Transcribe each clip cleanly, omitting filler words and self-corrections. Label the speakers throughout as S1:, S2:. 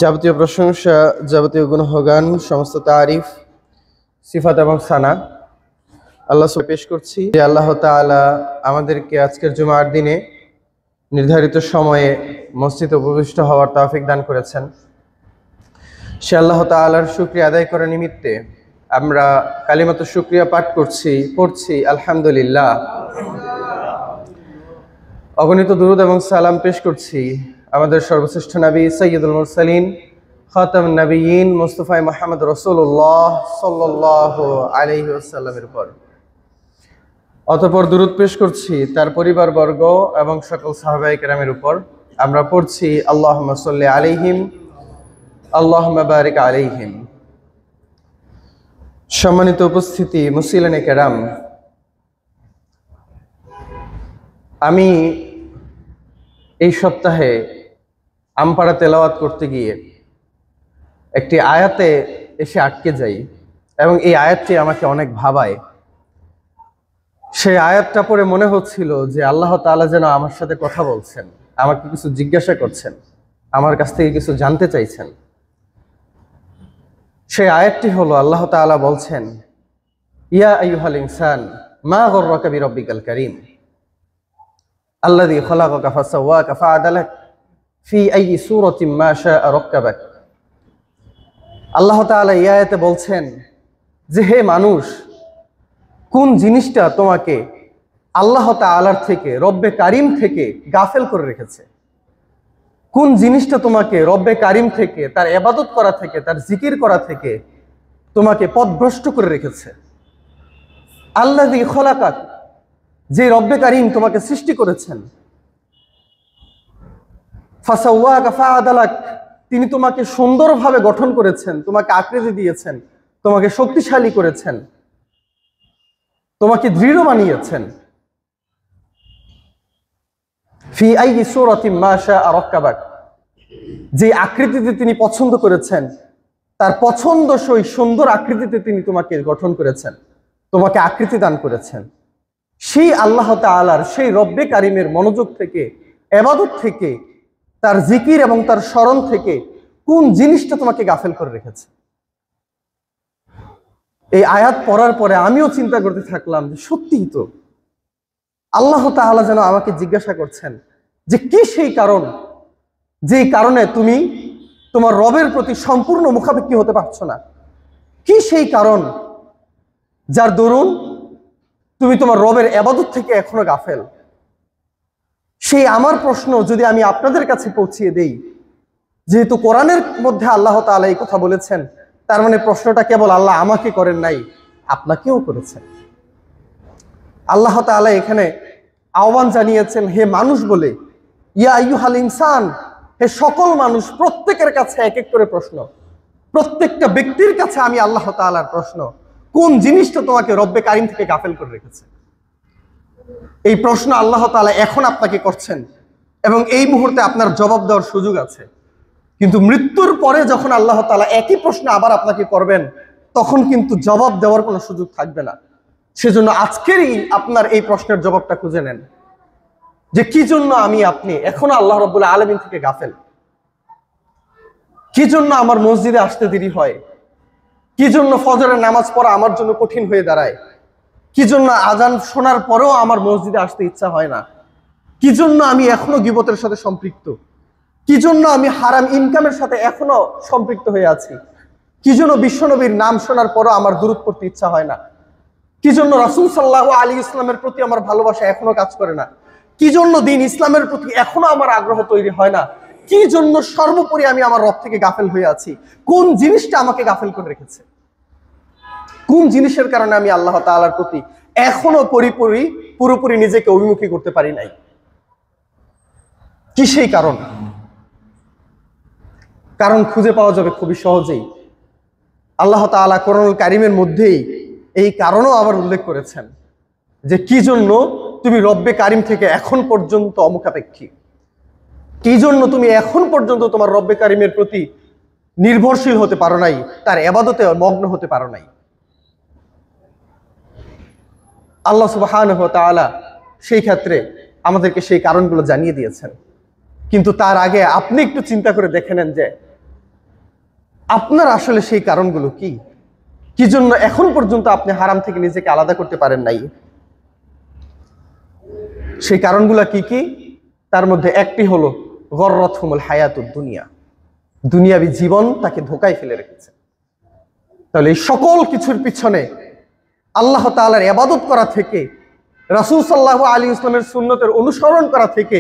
S1: যাবতীয় প্রশংসা, যাবতীয় গুণগান, সমস্ত তারিফ, সিফাত এবং সানা আল্লাহ পেশ করছি যে আল্লাহ তাআলা আমাদেরকে আজকের জুমার দিনে নির্ধারিত সময়ে মসজিদে উপবিষ্ট হওয়ার তৌফিক দান করেছেন। সে আল্লাহ তাআলার শুকরিয়া আদায় করার নিমিত্তে আমরা কালিমাতুশ শুকরিয়া পাঠ পড়ছি আলহামদুলিল্লাহ। অগণিত দুরূদ এবং সালাম পেশ করছি আমাদের সর্বশ্রেষ্ঠ নবী সাইয়্যিদুল মুরসালিন খাতামুন নবিয়্যিন মুস্তাফা মুহাম্মদ রাসূলুল্লাহ সাল্লাল্লাহু আলাইহি ওয়াসাল্লামের উপর। অতঃপর দুরূদ পেশ করছি তার পরিবারবর্গ এবং সকল সাহাবায়ে কেরামের উপর। আমরা পড়ছি আল্লাহুম্মা সাল্লি আলাইহিম আল্লাহুম্মা বারিক আলাইহিম। সম্মানিত উপস্থিতি, মুসলিনে কেরাম, আমি এই সপ্তাহে আমপাড়া তেলাওয়াত করতে গিয়ে একটি আয়াতে এসে আটকে যাই এবং এই আয়াতটি আমাকে অনেক ভাবায়। সেই আয়াতটা পড়ে মনে হচ্ছিল যে আল্লাহ তাআলা যেন আমার সাথে কথা বলছেন, আমাকে কিছু জিজ্ঞাসা করছেন, আমার কাছ থেকে কিছু জানতে চাইছেন। সেই আয়াতটি হলো আল্লাহ তাআলা বলছেন, ইয়া আইয়ুহাল ইনসান মা গররাকা বিরাব্বিকাল কারীম আল্লাযী খালাকাকা ফাসাওয়াকা ফাআদালাক ফি আইয়ি সূরাতিন মা শাআ রাক্কাবাক। আল্লাহ তাআলা এই আয়াতে বলছেন যে হে মানুষ, কোন জিনিসটা তোমাকে আল্লাহ তাআলার থেকে, রব্বে কারিম থেকে গাফেল করে রেখেছে? কোন জিনিসটা তোমাকে রব্বে কারিম থেকে, তার ইবাদত করা থেকে, তার জিকির করা থেকে তোমাকে পথভ্রষ্ট করে রেখেছে? আল্লাযী খালাকাক, যে রব্বে কারিম তোমাকে সৃষ্টি করেছেন, ফাসাওয়াকা ফাআদালাক, তিনি তোমাকে সুন্দরভাবে গঠন করেছেন, তোমাকে আকৃতি দিয়েছেন, তোমাকে শক্তিশালী করেছেন, তোমাকে দৃঢ় বানিয়েছেন। ফি আইয়ি সূরাতিন মা শাআ রাক্কাবাক, যে আকৃতিতে তিনি পছন্দ করেছেন, তার পছন্দসই সুন্দর আকৃতিতে তিনি তোমাকে গঠন করেছেন, তোমাকে আকৃতি দান করেছেন। সেই আল্লাহ তাআলার, সেই রব্বে কারিমের মনোযোগ থেকে, ইবাদত থেকে, তার জিকির এবং তার স্মরণ থেকে কোন জিনিসটা তোমাকে গাফেল করে রেখেছে? এই আয়াত পড়ার পরে আমিও চিন্তা করতে থাকলাম যে সত্যিই তো আল্লাহ তাআলা যেন আমাকে জিজ্ঞাসা করছেন যে কি সেই কারণ, যেই কারণে তুমি তোমার রবের প্রতি সম্পূর্ণ মুখাপেক্ষী হতে পারছো না? কি সেই কারণ যার দরুন তুমি তোমার রবের ইবাদত থেকে এখনো গাফেল? সেই আমার প্রশ্ন যদি আমি আপনাদের কাছে পৌঁছিয়ে দেই, যেহেতু কোরআনের মধ্যে আল্লাহ তাআলা এই কথা বলেছেন, তার মানে প্রশ্নটা কেবল আল্লাহ আমাকে করেন নাই, আপনাকেও করেছেন। আল্লাহ তাআলা এখানে আহ্বান জানিয়েছেন হে মানুষ বলে, ইয়া আইয়ুহাল ইনসান, হে সকল মানুষ। প্রত্যেকের কাছে এক এক করে প্রশ্ন, প্রত্যেকটা ব্যক্তির কাছে আমি আল্লাহ তাআলার প্রশ্ন, কোন জিনিসটা তোমাকে রব্বে কারিম থেকে গাফেল করে রেখেছে? এই প্রশ্ন আল্লাহ তাআলা এখন আপনাকে করছেন এবং এই মুহূর্তে আপনার জবাব দেওয়ার সুযোগ আছে। কিন্তু মৃত্যুর পরে যখন আল্লাহ তাআলা একই প্রশ্ন আবার আপনাকে করবেন, তখন কিন্তু জবাব দেওয়ার কোনো সুযোগ থাকবে না। সেজন্য আজকেরই আপনার এই প্রশ্নের জবাবটা খুঁজে নেন যে কি জন্য আমি আপনি এখনো আল্লাহ রাব্বুল আলামিন থেকে গাফেল? কি জন্য আমার মসজিদে আসতে দেরি হয়? কি জন্য ফজরের নামাজ পড়া আমার জন্য কঠিন হয়ে দাঁড়ায়? কি জন্য আজান শোনার পরেও আমার মসজিদে আসতে ইচ্ছা হয় না? কি জন্য আমি এখনো গীবতের সাথে সম্পৃক্ত? কি জন্য আমি হারাম ইনকামের সাথে এখনো সম্পৃক্ত হয়ে আছি? কি জন্য বিশ্বনবীর নাম শোনার পরও আমার দুরূদ পড়তে ইচ্ছা হয় না? কি জন্য রাসূল সাল্লাল্লাহু আলাইহি ওয়াসাল্লামের প্রতি আমার ভালোবাসা এখনো কাজ করে না? কি জন্য দ্বীন ইসলামের প্রতি এখনো আমার আগ্রহ তৈরি হয় না? কি জন্য সর্বোপরি আমি আমার রব থেকে গাফেল হয়ে আছি? কোন জিনিসটা আমাকে গাফেল করে রেখেছে? কোন জিনিসের কারণে আমি আল্লাহ তাআলার প্রতি এখনো পুরোপুরি নিজেকে অভিমুখী করতে পারি নাই? কি সেই কারণ? কারণ খুঁজে পাওয়া যাবে খুবই সহজেই। আল্লাহ তাআলা কোরআনুল কারীমের মধ্যেই এই কারণও আবার উল্লেখ করেছেন যে কি জন্য তুমি রব্বে কারিম থেকে এখন পর্যন্ত অমুখাপেক্ষী, কি জন্য তুমি এখন পর্যন্ত তোমার রব্বে কারিমের প্রতি নির্ভরশীল হতে পারো নাই, তার ইবাদতে মগ্ন হতে পারো নাই। আল্লাহ সুবহানাহু ওয়া তাআলা সেই ক্ষেত্রে আমাদেরকে সেই কারণগুলো জানিয়ে দিয়েছেন। কিন্তু তার আগে আপনি একটু চিন্তা করে দেখে নেন যে আপনার আসলে সেই কারণগুলো কি, কি জন্য এখন পর্যন্ত আপনি হারাম থেকে নিজেকে আলাদা করতে পারেন নাই? সেই কারণগুলো কি কি? তার মধ্যে একটি হলো গররাতহুমুল হায়াতুদ দুনিয়া, দুনিয়াবী জীবন তাকে ধোঁকায় ফেলে রেখেছে। তাহলে এই সকল কিছুর পিছনে আল্লাহ তাআলার ইবাদত করা থেকে, রাসূল সাল্লাল্লাহু আলাইহি ওয়াসাল্লামের সুন্নতের অনুসরণ করা থেকে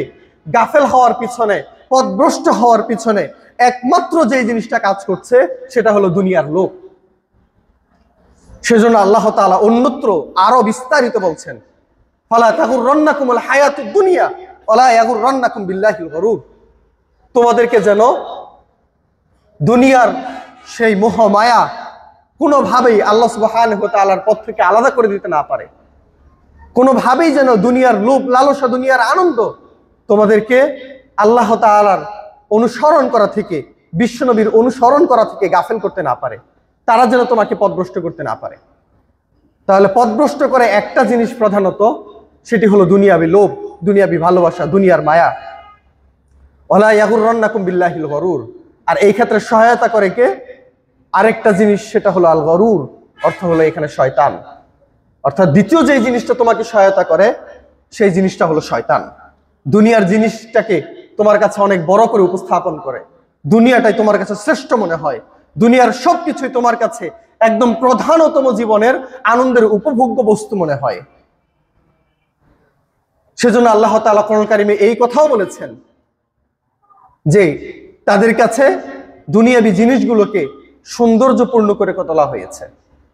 S1: গাফেল হওয়ার পিছনে, পথভ্রষ্ট হওয়ার পিছনে একমাত্র যে জিনিসটা কাজ করছে সেটা হলো দুনিয়ার লোভ। সেজন্য আল্লাহ তাআলা অন্যত্র আরো বিস্তারিত বলছেন, ফালা তাগুররান্নাকুমুল হায়াতুদ দুনিয়া ওয়ালা ইয়াগুররান্নাকুম বিল্লাহিল গরুর। তোমাদেরকে যেন দুনিয়ার সেই মোহ মায়া কোনোভাবেই আল্লাহ সুবহানাহু ওয়া তাআলার পথ থেকে আলাদা করে দিতে না পারে। কোনোভাবেই যেন দুনিয়ার লোভ লালসা, দুনিয়ার আনন্দ তোমাদেরকে আল্লাহ তাআলার অনুসরণ করা থেকে, বিশ্বনবীর অনুসরণ করা থেকে গাফেল করতে না পারে, তারা যেন তোমাকে পথভ্রষ্ট করতে না পারে। তাহলে পথভ্রষ্ট করে একটা জিনিস প্রধানত, সেটি হলো দুনিয়াবী লোভ, দুনিয়াবী ভালোবাসা, দুনিয়ার মায়া। ওয়ালা ইয়াগুররান্নাকুম বিল্লাহিল গরুর। আর এই ক্ষেত্রে সহায়তা করে কে? আরেকটা জিনিস, সেটা হলো আল গরুর, অর্থ হলো এখানে শয়তান। অর্থাৎ দ্বিতীয় যে জিনিসটা তোমাকে সহায়তা করে সেই জিনিসটা হলো শয়তান। দুনিয়ার জিনিসটাকে তোমার কাছে অনেক বড় করে উপস্থাপন করে, দুনিয়াটাই তোমার কাছে শ্রেষ্ঠ মনে হয়, দুনিয়ার সবকিছুই তোমার কাছে একদম প্রধানতম জীবনের আনন্দের উপভোগ্য বস্তু মনে হয়। সেজন্য আল্লাহ তাআলা কোরআন কারিমে এই কথাও বলেছেন যে তাদের কাছে দুনিয়াবী জিনিসগুলোকে সৌন্দর্যপূর্ণ করে তোলা হয়েছে।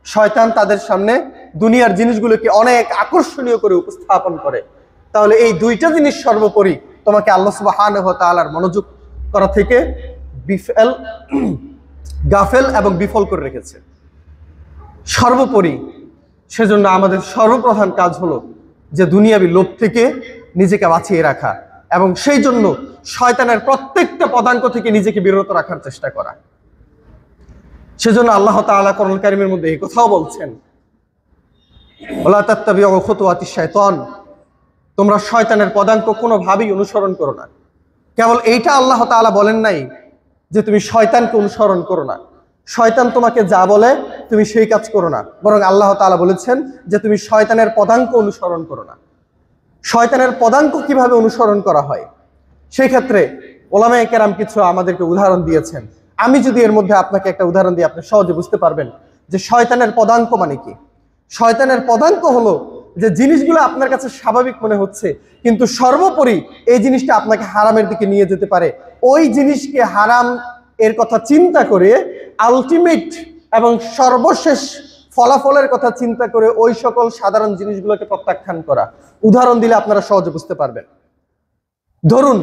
S1: শয়তান তাদের সামনে দুনিয়ার জিনিসগুলোকে অনেক আকর্ষণীয় করে উপস্থাপন করে। তাহলে এই দুইটা জিনিস সর্বোপরি তোমাকে আল্লাহ সুবহানাহু ওয়া তাআলার মনোযোগ করা থেকে গাফেল এবং বিফল করে রেখেছে সর্বোপরি। সেজন্য আমাদের সর্বপ্রধান কাজ হলো যে দুনিয়াবী লোভ থেকে নিজেকে বাঁচিয়ে রাখা, এবং সেই জন্য শয়তানের প্রত্যেকটা পদাঙ্ক থেকে নিজেকে বিরত রাখার চেষ্টা করা। সেজন্য আল্লাহ তাআলা কোরআন কারীমের মধ্যে এই কথাও বলছেন, ওয়ালা তাত্তাবিউ খুতুওয়াতিশ শাইতান, তোমরা শয়তানের পদাঙ্ক কোনোভাবেই অনুসরণ করো না। কেবল এইটা আল্লাহ তাআলা বলেন নাই যে তুমি শয়তানকে অনুসরণ করো না, শয়তান তোমাকে যা বলে তুমি সেই কাজ করো না, বরং আল্লাহ তাআলা বলেছেন যে তুমি শয়তানের পদাঙ্ক অনুসরণ করো না। শয়তানের পদাঙ্ক কিভাবে অনুসরণ করা হয় সেই ক্ষেত্রে ওলামায়ে কেরাম কিছু আমাদেরকে উদাহরণ দিয়েছেন। আমি যদি এর মধ্যে আপনাকে একটা উদাহরণ দিই, আপনি সহজে বুঝতে পারবেন যে শয়তানের পদাঙ্ক মানে কি। শয়তানের পদাঙ্ক হলো যে জিনিসগুলো আপনার কাছে স্বাভাবিক মনে হচ্ছে, কিন্তু সর্বোপরি এই জিনিসটা আপনাকে হারামের দিকে নিয়ে যেতে পারে। ওই জিনিসকে হারাম এর কথা চিন্তা করে, আলটিমেট এবং সর্বশেষ ফলাফলের কথা চিন্তা করে ওই সকল সাধারণ জিনিসগুলোকে প্রত্যাখ্যান করা। উদাহরণ দিলে আপনারা সহজে বুঝতে পারবেন। ধরুন,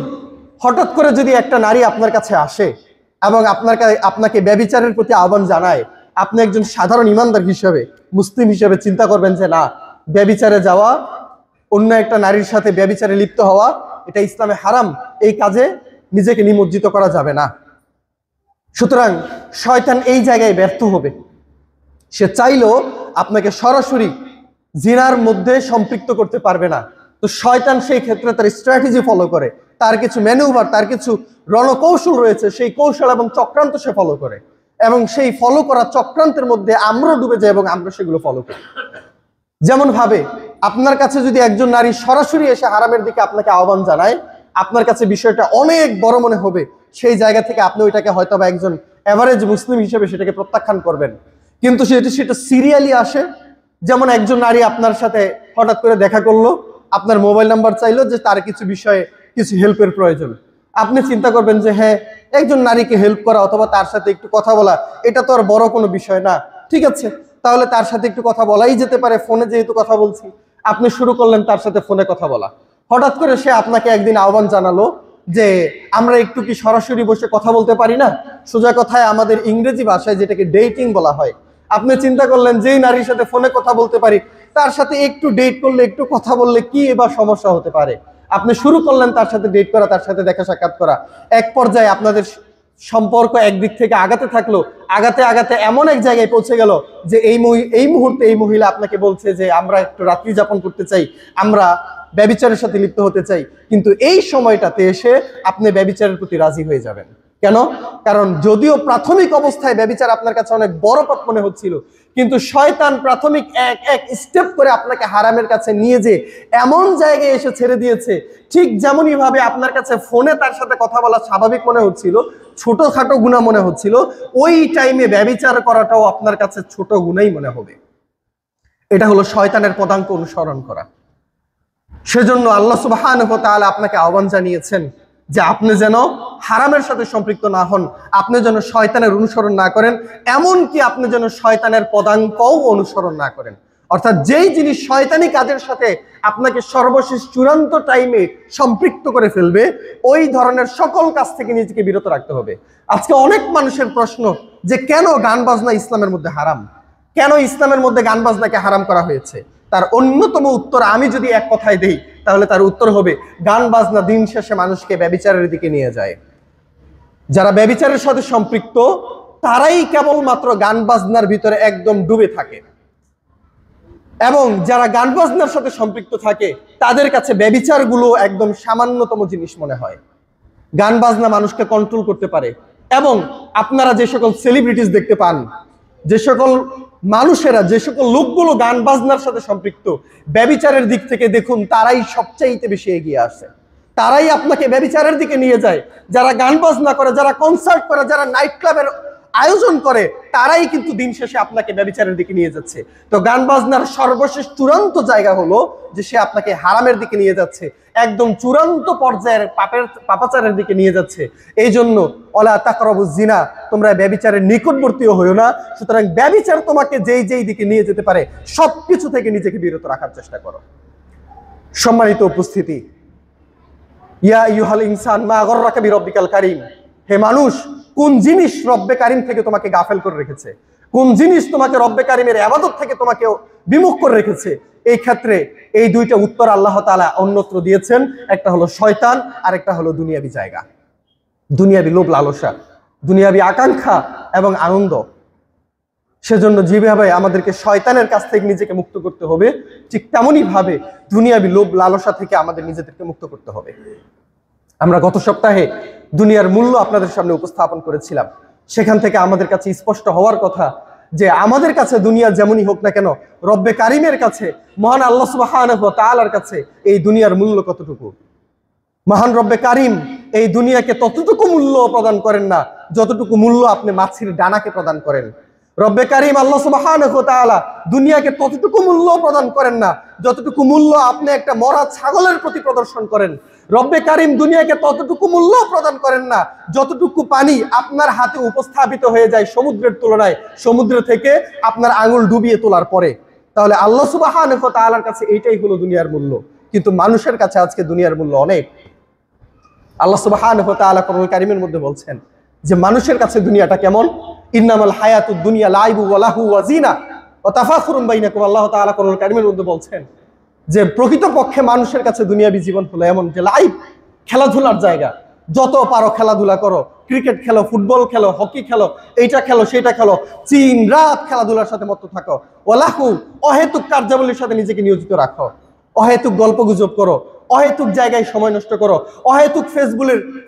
S1: হঠাৎ করে যদি একটা নারী আপনার কাছে আসে এবং আপনাকে ব্যভিচারের প্রতি আহ্বান জানায়, আপনি একজন সাধারণ ইমানদার হিসেবে, মুসলিম হিসেবে চিন্তা করবেন যে না, ব্যভিচারে যাওয়া, অন্য একটা নারীর সাথে ব্যভিচারে লিপ্ত হওয়া, এটা ইসলামে হারাম, এই কাজে নিজেকে নিমজ্জিত করা যাবে না। সুতরাং শয়তান এই জায়গায় ব্যর্থ হবে। সে চাইলেও আপনাকে সরাসরি জিনার মধ্যে সম্পৃক্ত করতে পারবে না। তো শয়তান সেই ক্ষেত্রে তার স্ট্র্যাটেজি ফলো করে, তার কিছু ম্যানুভার, তার কিছু রণকৌশল রয়েছে, সেই কৌশল এবং চক্রান্ত সে ফলো করে, এবং সেই ফলো করা চক্রান্তের মধ্যে আমরা ডুবে যাই এবং আমরা সেগুলো ফলো করি। যেমন ভাবে আপনার কাছে যদি একজন নারী সরাসরি এসে হারামের দিকে আপনাকে আহ্বান জানায়, আপনার কাছে বিষয়টা অনেক বড় মনে হবে। সেই জায়গা থেকে আপনি ওইটাকে হয়তো বা একজন এভারেজ মুসলিম হিসেবে সেটাকে প্রত্যাখ্যান করবেন। কিন্তু সেটা সিরিয়ালি আসে। যেমন একজন নারী আপনার সাথে হঠাৎ করে দেখা করলো, আপনার মোবাইল নাম্বার চাইলো যে তার কিছু বিষয়ে কিছু হেল্পের প্রয়োজন। আপনি চিন্তা করবেন যে হ্যাঁ, একজন নারীকে হেল্প করা অথবা তার সাথে একটু কথা বলা, এটা তো আর বড় কোনো বিষয় না, ঠিক আছে, তাহলে তার সাথে একটু কথা বলাই যেতে পারে, ফোনে যেহেতু কথা বলছি। আপনি শুরু করলেন তার সাথে ফোনে কথা বলা। হঠাৎ করে সে আপনাকে একদিন আহ্বান জানালো যে আমরা একটু কি সরাসরি বসে কথা বলতে পারি না? সোজা কথায় আমাদের ইংরেজি ভাষায় যেটাকে ডেটিং বলা হয়। আপনি চিন্তা করলেন যেই নারীর সাথে ফোনে কথা বলতে পারি, তার সাথে একটু ডেট করলে, একটু কথা বললে কি এবার সমস্যা হতে পারে। আপনি শুরু করলেন তার সাথে ডেট করা, তার সাথে দেখা সাক্ষাৎ করা। এক পর্যায়ে আপনাদের সম্পর্ক একদিক থেকে আগাতে থাকলো, আগাতে আগাতে এমন এক জায়গায় পৌঁছে গেল যে এই মুহূর্তে এই মহিলা আপনাকে বলছে যে আমরা একটু রাত্রি যাপন করতে চাই, আমরা ব্যভিচারের সাথে লিপ্ত হতে চাই। কিন্তু এই সময়টাতে এসে আপনি ব্যভিচারের প্রতি রাজি হয়ে যাবেন। কেন? কারণ যদিও প্রাথমিক অবস্থায় ব্যভিচার আপনার কাছে অনেক বড় পাপ মনে হচ্ছিল, কিন্তু শয়তান প্রাথমিক এক এক স্টেপ করে আপনাকে হারামের কাছে নিয়ে যে এমন জায়গায় এসে ছেড়ে দিয়েছে, ঠিক যেমনই ভাবে আপনার কাছে ফোনে তার সাথে কথা বলা স্বাভাবিক মনে হচ্ছিল, ছোটখাটো গুনাহ মনে হচ্ছিল, ওই টাইমে ব্যভিচার করাটাও আপনার কাছে ছোট গুনাহই মনে হবে। এটা হলো শয়তানের পদাঙ্ক অনুসরণ করা। সেজন্য আল্লাহ সুবহানাহু ওয়া তাআলা আপনাকে আহ্বান জানিয়েছেন যে আপনি যেন হারামের সাথে সম্পৃক্ত না হন, আপনি যেন শয়তানের অনুসরণ না করেন, এমনকি আপনি যেন শয়তানের পদাঙ্কও অনুসরণ না করেন। অর্থাৎ যেই জিনিস শয়তানি কাজের সাথে আপনাকে সর্বশেষ চূড়ান্ত টাইমে সম্পৃক্ত করে ফেলবে, ওই ধরনের সকল কাজ থেকে নিজেকে বিরত রাখতে হবে। আজকে অনেক মানুষের প্রশ্ন যে কেন গান বাজনা ইসলামের মধ্যে হারাম, কেন ইসলামের মধ্যে গান বাজনাকে হারাম করা হয়েছে? তার অন্যতম উত্তর আমি যদি এক কথায় দেই, তাহলে তার উত্তর হবে গান বাজনা দিন শেষে মানুষকে ব্যভিচারের দিকে নিয়ে যায়। যারা ব্যভিচারের সাথে সম্পৃক্ত তারাই কেবলমাত্র গান বাজনার ভিতরে একদম ডুবে থাকে, এবং যারা গান বাজনার সাথে সম্পৃক্ত থাকে তাদের কাছে ব্যভিচারগুলো একদম সামান্যতম জিনিস মনে হয়। গান বাজনা মানুষকে কন্ট্রোল করতে পারে, এবং আপনারা যে সকল সেলিব্রিটিস দেখতে পান, যে সকল মানুষেরা, যে সকল লোকগুলো গান বাজনার সাথে সম্পৃক্ত, ব্যভিচারের দিক থেকে দেখুন তারাই সবচাইতে বেশি এগিয়ে আসে, তারাই আপনাকে ব্যভিচারের দিকে নিয়ে যায়। যারা গান বাজনা করে, যারা কনসার্ট করে, যারা নাইট ক্লাবের আয়োজন করে, তারাই কিন্তু দিন শেষে আপনাকে ব্যভিচারের দিকে নিয়ে যাচ্ছে। তো গান বাজনার সর্বশেষ চূড়ান্ত জায়গা হলো যে সে আপনাকে হারামের দিকে নিয়ে যাচ্ছে, একদম চূড়ান্ত পর্যায়ের পাপাচারের দিকে নিয়ে যাচ্ছে। এই জন্য ওয়ালা তাকরাবুজ জিনা, তোমরা ব্যভিচারের নিকটবর্তীও হইও না। সুতরাং ব্যভিচার তোমাকে যেই যেই দিকে নিয়ে যেতে পারে সবকিছু থেকে নিজেকে বিরত রাখার চেষ্টা করো। সম্মানিত উপস্থিতি, ইয়া আইয়ুহাল ইনসান মা গররাকা বিরব্বিকাল কারীম, হে মানুষ, কোন জিনিস রব্বে কারিম থেকে তোমাকে গাফেল করে রেখেছে, কোন জিনিস তোমাকে রব্বে কারিমের ইবাদত থেকে তোমাকে বিমুখ করে রেখেছে? এই ক্ষেত্রে এই দুইটা উত্তর আল্লাহ তাআলা অন্যত্র দিয়েছেন। একটা হলো শয়তান, আর একটা হলো দুনিয়াবি জায়গা, দুনিয়াবি লোভ লালসা, দুনিয়াবি আকাঙ্ক্ষা এবং আনন্দ। সেজন্য যেভাবে আমাদেরকে শয়তানের কাছ থেকে নিজেকে মুক্ত করতে হবে, ঠিক তেমনই ভাবে দুনিয়াবি লোভ লালসা থেকে আমাদের নিজেদেরকে মুক্ত করতে হবে। আমরা গত সপ্তাহে দুনিয়ার মূল্য আপনাদের সামনে উপস্থাপন করেছিলাম। সেখান থেকে আমাদের কাছে স্পষ্ট হওয়ার কথা যে আমাদের কাছে দুনিয়া যেমনই হোক না কেন, রব্বে কারিমের কাছে, মহান আল্লাহ সুবহানাহু ওয়া তাআলার কাছে এই দুনিয়ার মূল্য কতটুকু? মহান রব্বে কারিম এই দুনিয়াকে ততটুকু মূল্য প্রদান করেন না যতটুকু মূল্য আপনি মাছির ডানাকে প্রদান করেন। রব্বে কারিম আল্লাহ সুবহানাহু ওয়া তাআলা দুনিয়াকে ততটুকু মূল্য প্রদান করেন না যতটুকু মূল্য আপনি একটা মরা ছাগলের প্রতি প্রদর্শন করেন। রব্বে কারিম দুনিয়াকে ততটুকু মূল্য প্রদান করেন না যতটুকু পানি আপনার হাতে উপস্থাপিত হয়ে যায় সমুদ্রের তুলনায়, সমুদ্র থেকে আপনার আঙুল ডুবিয়ে তোলার পরে। তাহলে আল্লাহ সুবহানাহু ওয়া তাআলার কাছে এইটাই হলো দুনিয়ার মূল্য, কিন্তু মানুষের কাছে আজকে দুনিয়ার মূল্য অনেক। আল্লাহ সুবহানাহু ওয়া তাআলা কোরআনুল কারীমের মধ্যে বলছেন যে মানুষের কাছে দুনিয়াটা কেমন, ইন্নামাল হায়াতুদ দুনিয়া লাইবু ওয়া লাহু ওয়া জিনা ওয়া তাফাখুরুন বাইনাকুম। আল্লাহ তাআলা কোরআনুল কারীমের মধ্যে বলছেন যে প্রকৃতপক্ষে মানুষের কাছে দুনিয়াবী জীবন হলো এমন যে লাইভ, খেলাধুলার জায়গা, যত পারো খেলাধুলা করো, ক্রিকেট খেলো, ফুটবল খেলো, হকি খেলো, এইটা খেলো, সেইটা খেলো, দিন রাত খেলাধুলার সাথে মত্ত থাকো, ওয়া লাহু অহেতুক কার্যাবলীর সাথে নিজেকে নিয়োজিত রাখো, অহেতুক গল্পগুজব করো, অহেতুক জায়গায় সময় নষ্ট করো, অহেতুক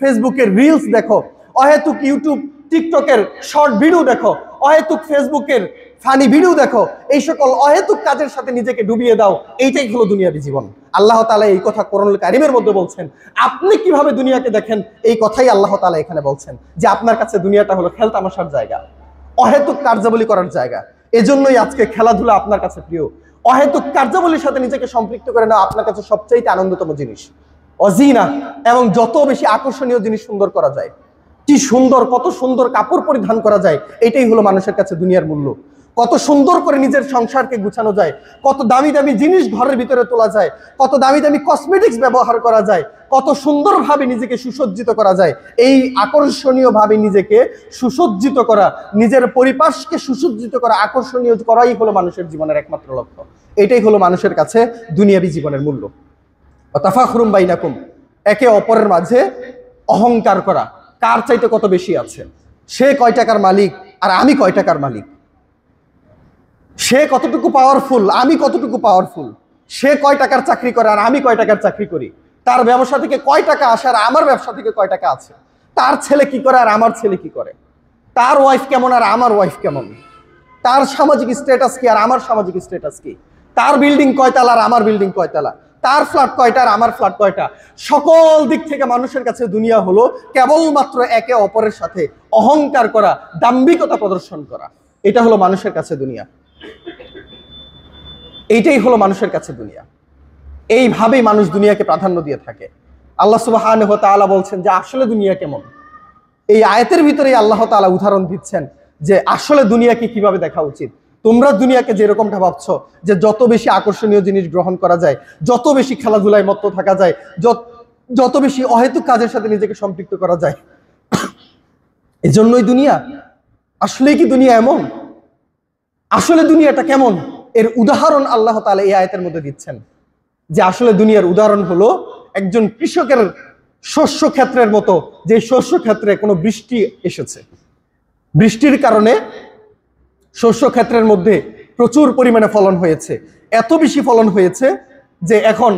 S1: ফেসবুকের রিলস দেখো, অহেতুক ইউটিউব টিকটকের শর্ট ভিডিও দেখো, অহেতুক ফেসবুকের ফানি ভিডিও দেখো, এই সকল অহেতুক কাজের সাথে নিজেকে ডুবিয়ে দাও। এইটাই হলো দুনিয়াবী জীবন। আল্লাহ তাআলা এই কথা কোরআনুল কারীমের মধ্যে বলছেন। আপনি কিভাবে দুনিয়াকে দেখেন এই কথাই আল্লাহ তাআলা এখানে বলছেন যে আপনার কাছে দুনিয়াটা হলো খেলতামাশার জায়গা, অহেতুক কার্যাবলী করার জায়গা। এজন্যই আজকে খেলাধুলা আপনার কাছে প্রিয়। অহেতুক কার্যাবলীর সাথে নিজেকে সম্পৃক্ত করে নেওয়া আপনার কাছে সবচাইতে আনন্দতম জিনিস। অজিনা, এবং যত বেশি আকর্ষণীয় জিনিস সুন্দর করা যায়, কি সুন্দর, কত সুন্দর কাপড় পরিধান করা যায়, এটাই হলো মানুষের কাছে দুনিয়ার মূল্য। কত সুন্দর করে নিজের সংসারকে গুছানো যায়, কত দামি দামি জিনিস ঘরের ভিতরে তোলা যায়, কত দামি দামি কসমেটিক্স ব্যবহার করা যায়, কত সুন্দরভাবে নিজেকে সুসজ্জিত করা যায়। এই আকর্ষণীয়ভাবে নিজেকে সুসজ্জিত করা, নিজের পরিপাশকে সুসজ্জিত করা, আকর্ষণীয় করাই হলো মানুষের জীবনের একমাত্র লক্ষ্য। এটাই হলো মানুষের কাছে দুনিয়াবী জীবনের মূল্য। তাফাখুরুম বাইনাকুম, একে অপরের মাঝে অহংকার করা, কার চাইতে কত বেশি আছে, সে কয় টাকার মালিক আর আমি কয় টাকার মালিক, সে কতটুকু পাওয়ারফুল আমি কতটুকু পাওয়ারফুল, সে কয় টাকার চাকরি করে আর আমি কয় টাকার চাকরি করি, তার ব্যবসা থেকে কয় টাকা আসে আর আমার ব্যবসা থেকে কয় টাকা আছে। তার ছেলে কি করে আর আমার ছেলে কি করে, তার ওয়াইফ কেমন আর আমার ওয়াইফ কেমন, তার সামাজিক স্ট্যাটাস কি আর আমার সামাজিক স্ট্যাটাস কি, তার বিল্ডিং কয়তলা আর আমার বিল্ডিং কয়তলা, তার ফ্ল্যাট কয়টা আর আমার ফ্ল্যাট কয়টা। সকল দিক থেকে মানুষের কাছে দুনিয়া হলো কেবলমাত্র একে অপরের সাথে অহংকার করা, দাম্ভিকতা প্রদর্শন করা। এটা হলো মানুষের কাছে দুনিয়া, এইটাই হলো মানুষের কাছে দুনিয়া। এইভাবেই মানুষ দুনিয়াকে প্রাধান্য দিয়ে থাকে। আল্লাহ সুবহানাহু ওয়া তাআলা বলছেন যে আসলে দুনিয়া কেমন। এই আয়াতের ভিতরেই আল্লাহ তাআলা উদাহরণ দিচ্ছেন যে আসলে দুনিয়াকে কিভাবে দেখা উচিত। তোমরা দুনিয়াকে যেরকমটা ভাবছো যে যত বেশি আকর্ষণীয় জিনিস গ্রহণ করা যায়, যত বেশি খেলাধুলায় মত্ত থাকা যায়, যত বেশি অহেতুক কাজের সাথে নিজেকে সম্পৃক্ত করা যায়, এজন্যই দুনিয়া। আসলে কি দুনিয়া এমন? আসলে দুনিয়াটা কেমন এর উদাহরণ আল্লাহ তাআলা এই আয়াতের মধ্যে দিচ্ছেন। যে আসলে দুনিয়ার উদাহরণ হলো একজন কৃষকের শস্য ক্ষেত্রের মতো, যে শস্য ক্ষেত্রে কোনো বৃষ্টি এসেছে, বৃষ্টির কারণে শস্য ক্ষেত্রের মধ্যে প্রচুর পরিমাণে ফলন হয়েছে, এত বেশি ফলন হয়েছে যে এখন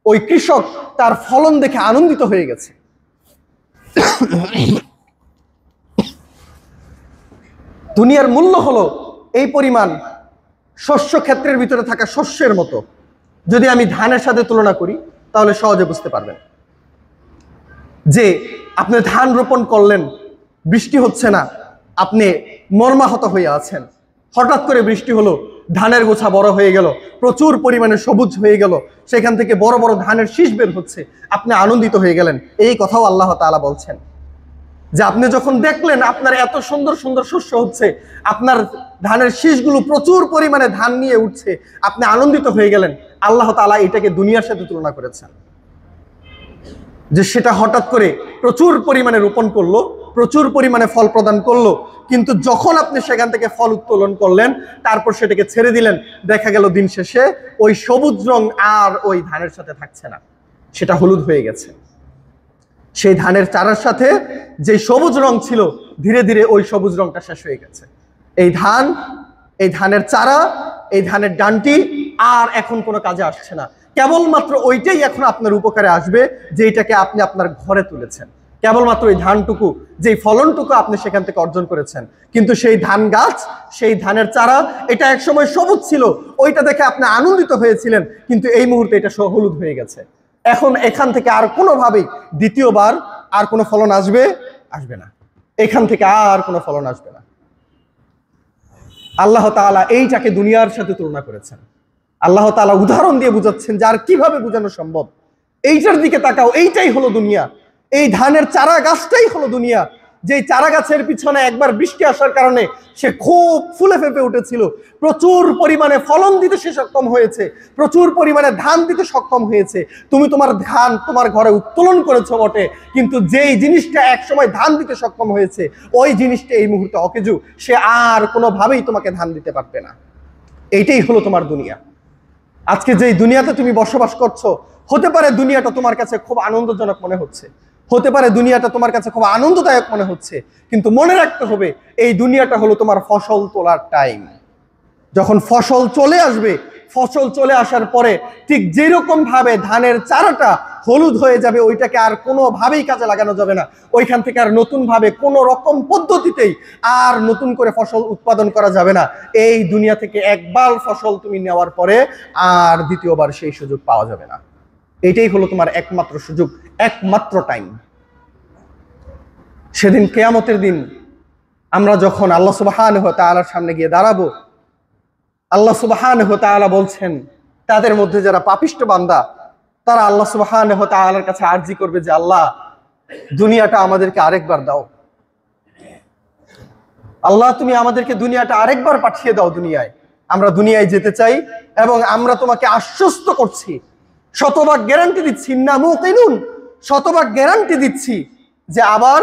S1: ওই কৃষক তার ফলন দেখে আনন্দিত হয়ে গেছে। দুনিয়ার মূল্য হলো এই পরিমাণ শস্য ক্ষেত্রের ভিতরে থাকা শস্যের মতো। যদি আমি ধানের সাথে তুলনা করি তাহলে সহজে বুঝতে পারবেন যে আপনি ধান রোপণ করলেন, বৃষ্টি হচ্ছে না, আপনি মর্মাহত হয়ে আছেন। হঠাৎ করে বৃষ্টি হলো, ধানের গোছা বড় হয়ে গেল, প্রচুর পরিমাণে সবুজ হয়ে গেল, সেখান থেকে বড় বড় ধানের শীষ বের হচ্ছে, আপনি আনন্দিত হয়ে গেলেন। এই কথাও আল্লাহ তাআলা বলছেন যে আপনি যখন দেখলেন আপনার এত সুন্দর সুন্দর শস্য হচ্ছে, আপনার ধানের শীষগুলো প্রচুর পরিমাণে ধান নিয়ে উঠছে, আপনি আনন্দিত হয়ে গেলেন। আল্লাহ তাআলা এটাকে দুনিয়ার সাথে তুলনা করেছেন যে সেটা হঠাৎ করে প্রচুর পরিমাণে রোপণ করলো, প্রচুর পরিমাণে ফল প্রদান করলো, কিন্তু যখন আপনি সেখান থেকে ফল উত্তোলন করলেন, তারপর সেটাকে ছেড়ে দিলেন, দেখা গেল দিন শেষে ওই সবুজ রং আর ওই ধানের সাথে থাকছে না, সেটা হলুদ হয়ে গেছে। সেই ধানের চারার সাথে যে সবুজ রং ছিল, ধীরে ধীরে ওই সবুজ রংটা শেষ হয়ে গেছে। এই ধান, এই ধানের চারা, এই ধানের ডানটি আর এখন কোনো কাজে আসছে না। কেবলমাত্র ওইটাই এখন আপনার উপকারে আসবে যেটাকে আপনি আপনার ঘরে তুলেছেন, কেবলমাত্র ওই ধানটুকু, যেই ফলনটুকু আপনি সেখান থেকে অর্জন করেছেন। কিন্তু সেই ধান গাছ, সেই ধানের চারা, এটা একসময় সবুজ ছিল, ওইটা দেখে আপনি আনন্দিত হয়েছিলেন, কিন্তু এই মুহূর্তে এটা হলুদ হয়ে গেছে। এখন এখান থেকে আর কোনোভাবেই দ্বিতীয়বার আর কোনো ফলন আসবে না, এখান থেকে আর কোনো ফলন আসবে না। আল্লাহ তাআলা এইটাকে দুনিয়ার সাথে তুলনা করেছেন। আল্লাহ তাআলা উদাহরণ দিয়ে বুঝাচ্ছেন যে আর কিভাবে বোঝানো সম্ভব। এইটার দিকে তাকাও, এইটাই হলো দুনিয়া। এই ধানের চারা গাছটাই হলো দুনিয়া। যেই চারা গাছের পিছনে একবার বৃষ্টি আসার কারণে সে খুব ফুলে ফেপে উঠেছিল, প্রচুর পরিমাণে ফলন দিতে সে সক্ষম হয়েছে, প্রচুর পরিমাণে ধান দিতে সক্ষম হয়েছে। তুমি তোমার ধান তোমার ঘরে উত্তোলন করেছো বটে, কিন্তু যেই জিনিসটা একসময় ধান দিতে সক্ষম হয়েছে, ওই জিনিসটা এই মুহূর্তে অকেজু, সে আর কোনোভাবেই তোমাকে ধান দিতে পারবে না। এইটাই হলো তোমার দুনিয়া। আজকে যেই দুনিয়াতে তুমি বসবাস করছো, হতে পারে দুনিয়াটা তোমার কাছে খুব আনন্দজনক মনে হচ্ছে, হতে পারে দুনিয়াটা তোমার কাছে খুব আনন্দদায়ক মনে হচ্ছে, কিন্তু মনে রাখতে হবে এই দুনিয়াটা হলো তোমার ফসল তোলার টাইম। যখন ফসল চলে আসবে, ফসল চলে আসার পরে ঠিক যেরকম ভাবে ধানের চারাটা হলুদ হয়ে যাবে, ওইটাকে আর কোনোভাবেই কাজে লাগানো যাবে না। ওইখান থেকে আর নতুন ভাবে কোনো রকম পদ্ধতিতেই আর নতুন করে ফসল উৎপাদন করা যাবে না। এই দুনিয়া থেকে একবার ফসল তুমি নেওয়ার পরে আর দ্বিতীয়বার সেই সুযোগ পাওয়া যাবে না। এটাই হলো তোমার একমাত্র সুযোগ, একমাত্র টাইম। সেদিন কিয়ামতের দিন আমরা যখন আল্লাহ সুবহানাহু ওয়া তাআলার সামনে গিয়ে দাঁড়াবো, আল্লাহ সুবহানাহু ওয়া তাআলা বলছেন তাদের মধ্যে যারা পাপিষ্ঠ বান্দা, তারা আল্লাহ সুবহানাহু ওয়া তাআলার কাছে আরজি করবে যে আল্লাহ, দুনিয়াটা আমাদেরকে আরেকবার দাও। আল্লাহ, তুমি আমাদেরকে দুনিয়াটা আরেকবার পাঠিয়ে দাও দুনিয়ায়। আমরা দুনিয়ায় যেতে চাই এবং আমরা তোমাকে আশ্বস্ত করছি, শতভাগ গ্যারান্টি দিচ্ছি, ইন্না মুকিনুন, শতভাগ গ্যারান্টি দিচ্ছি যে আবার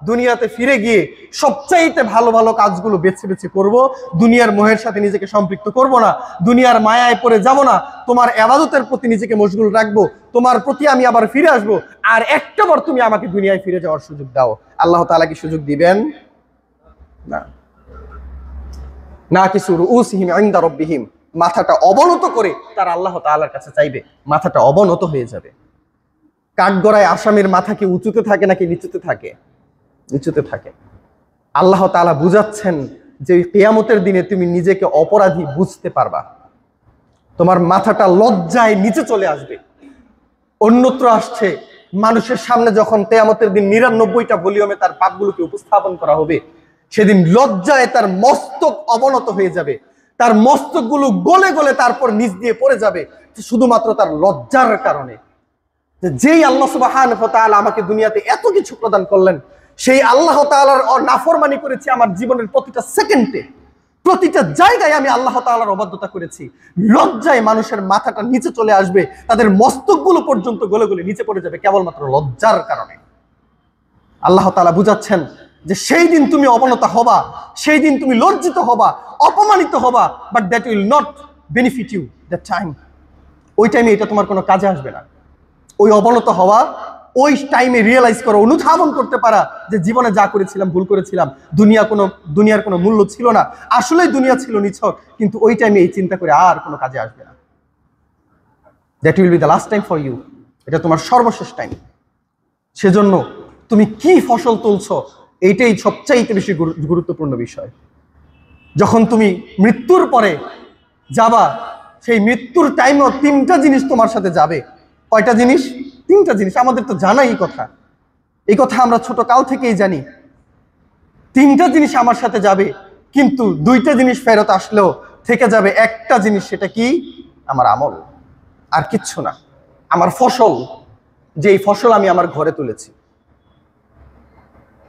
S1: দুনিয়াতে ফিরে গিয়ে সবচাইতে ভালো ভালো কাজগুলো বেছে বেছে করব, দুনিয়ার মোহের সাথে নিজেকে সম্পৃক্ত করব না, দুনিয়ার মায়ায় পড়ে যাব না, তোমার ইবাদতের প্রতি নিজেকে মশগুল রাখবো, তোমার প্রতি আমি আবার ফিরে আসবো, আর একটাবার তুমি আমাকে দুনিয়ায় ফিরে যাওয়ার সুযোগ দাও। আল্লাহ তাআলা কি সুযোগ দিবেন? না। নাকিসু রুউসিহিম ইনদা রাব্বিহিম, মাথাটা অবনত করে তারা আল্লাহ তাআলার কাছে চাইবে, মাথাটা অবনত হয়ে যাবে। কাঠগড়ায় আসামির মাথা কি উঁচুতে থাকে নাকি নিচুতে থাকে? নিচুতে থাকে। আল্লাহ তাআলা বুঝাচ্ছেন যে ওই কিয়ামতের দিনে তুমি নিজেকে অপরাধী বুঝতে পারবা, তোমার মাথাটা লজ্জায় নিচে চলে আসবে। অন্যত্র আসছে মানুষের সামনে যখন কিয়ামতের দিন ৯৯টা ভলিউমে তার পাপগুলোকে উপস্থাপন করা হবে, সেদিন লজ্জায় তার মস্তক অবনত হয়ে যাবে, তার মস্তকগুলো গলে গলে তারপর নিচ দিয়ে পড়ে যাবে, শুধুমাত্র তার লজ্জার কারণে। যেই আল্লাহ সুবহানাহু ওয়া তাআলা আমাকে দুনিয়াতে এত কিছু প্রদান করলেন, সেই আল্লাহ তাআলার নাফরমানি করেছি আমার জীবনের প্রতিটা সেকেন্ডে, প্রতিটা জায়গায় আমি আল্লাহ তাআলার অবাধ্যতা করেছি। লজ্জায় মানুষের মাথাটা নিচে চলে আসবে, তাদের মস্তকগুলো পর্যন্ত গলে গলে নিচে পড়ে যাবে কেবলমাত্র লজ্জার কারণে। আল্লাহ তাআলা বুঝাচ্ছেন যে সেই দিন তুমি অবনত হবা, সেই দিন তুমি লজ্জিত হবা, অপমানিত হবা, but that will not benefit you that time. ওই টাইমে এটা তোমার কোনো কাজে আসবে না। ওই অবনত হওয়া, ওই টাইমে রিয়েলাইজ করো, অনুধাবন করতে পারা যে জীবনে যা করেছিলাম ভুল করেছিলাম, দুনিয়ার কোনো মূল্য ছিল না, আসলেই দুনিয়া ছিল নিছক, কিন্তু ওই টাইমে এই চিন্তা করে আর কোনো কাজে আসবে না। That will be the last time for you, এটা তোমার সর্বশেষ টাইম। সেজন্য তুমি কি ফসল তুলছো এইটাই সবচাইতে বেশি গুরুত্বপূর্ণ বিষয়। যখন তুমি মৃত্যুর পরে যাবা, সেই মৃত্যুর টাইমেও 3টা জিনিস তোমার সাথে যাবে। কয়টা জিনিস? 3টা জিনিস। আমাদের তো জানাই কথা, এই কথা আমরা ছোট কাল থেকেই জানি। 3টা জিনিস আমার সাথে যাবে, কিন্তু 2টা জিনিস ফেরত আসলেও থেকে যাবে একটা জিনিস। সেটা কি? আমার আমল, আর কিচ্ছু না। আমার ফসল, যেই ফসল আমি আমার ঘরে তুলেছি,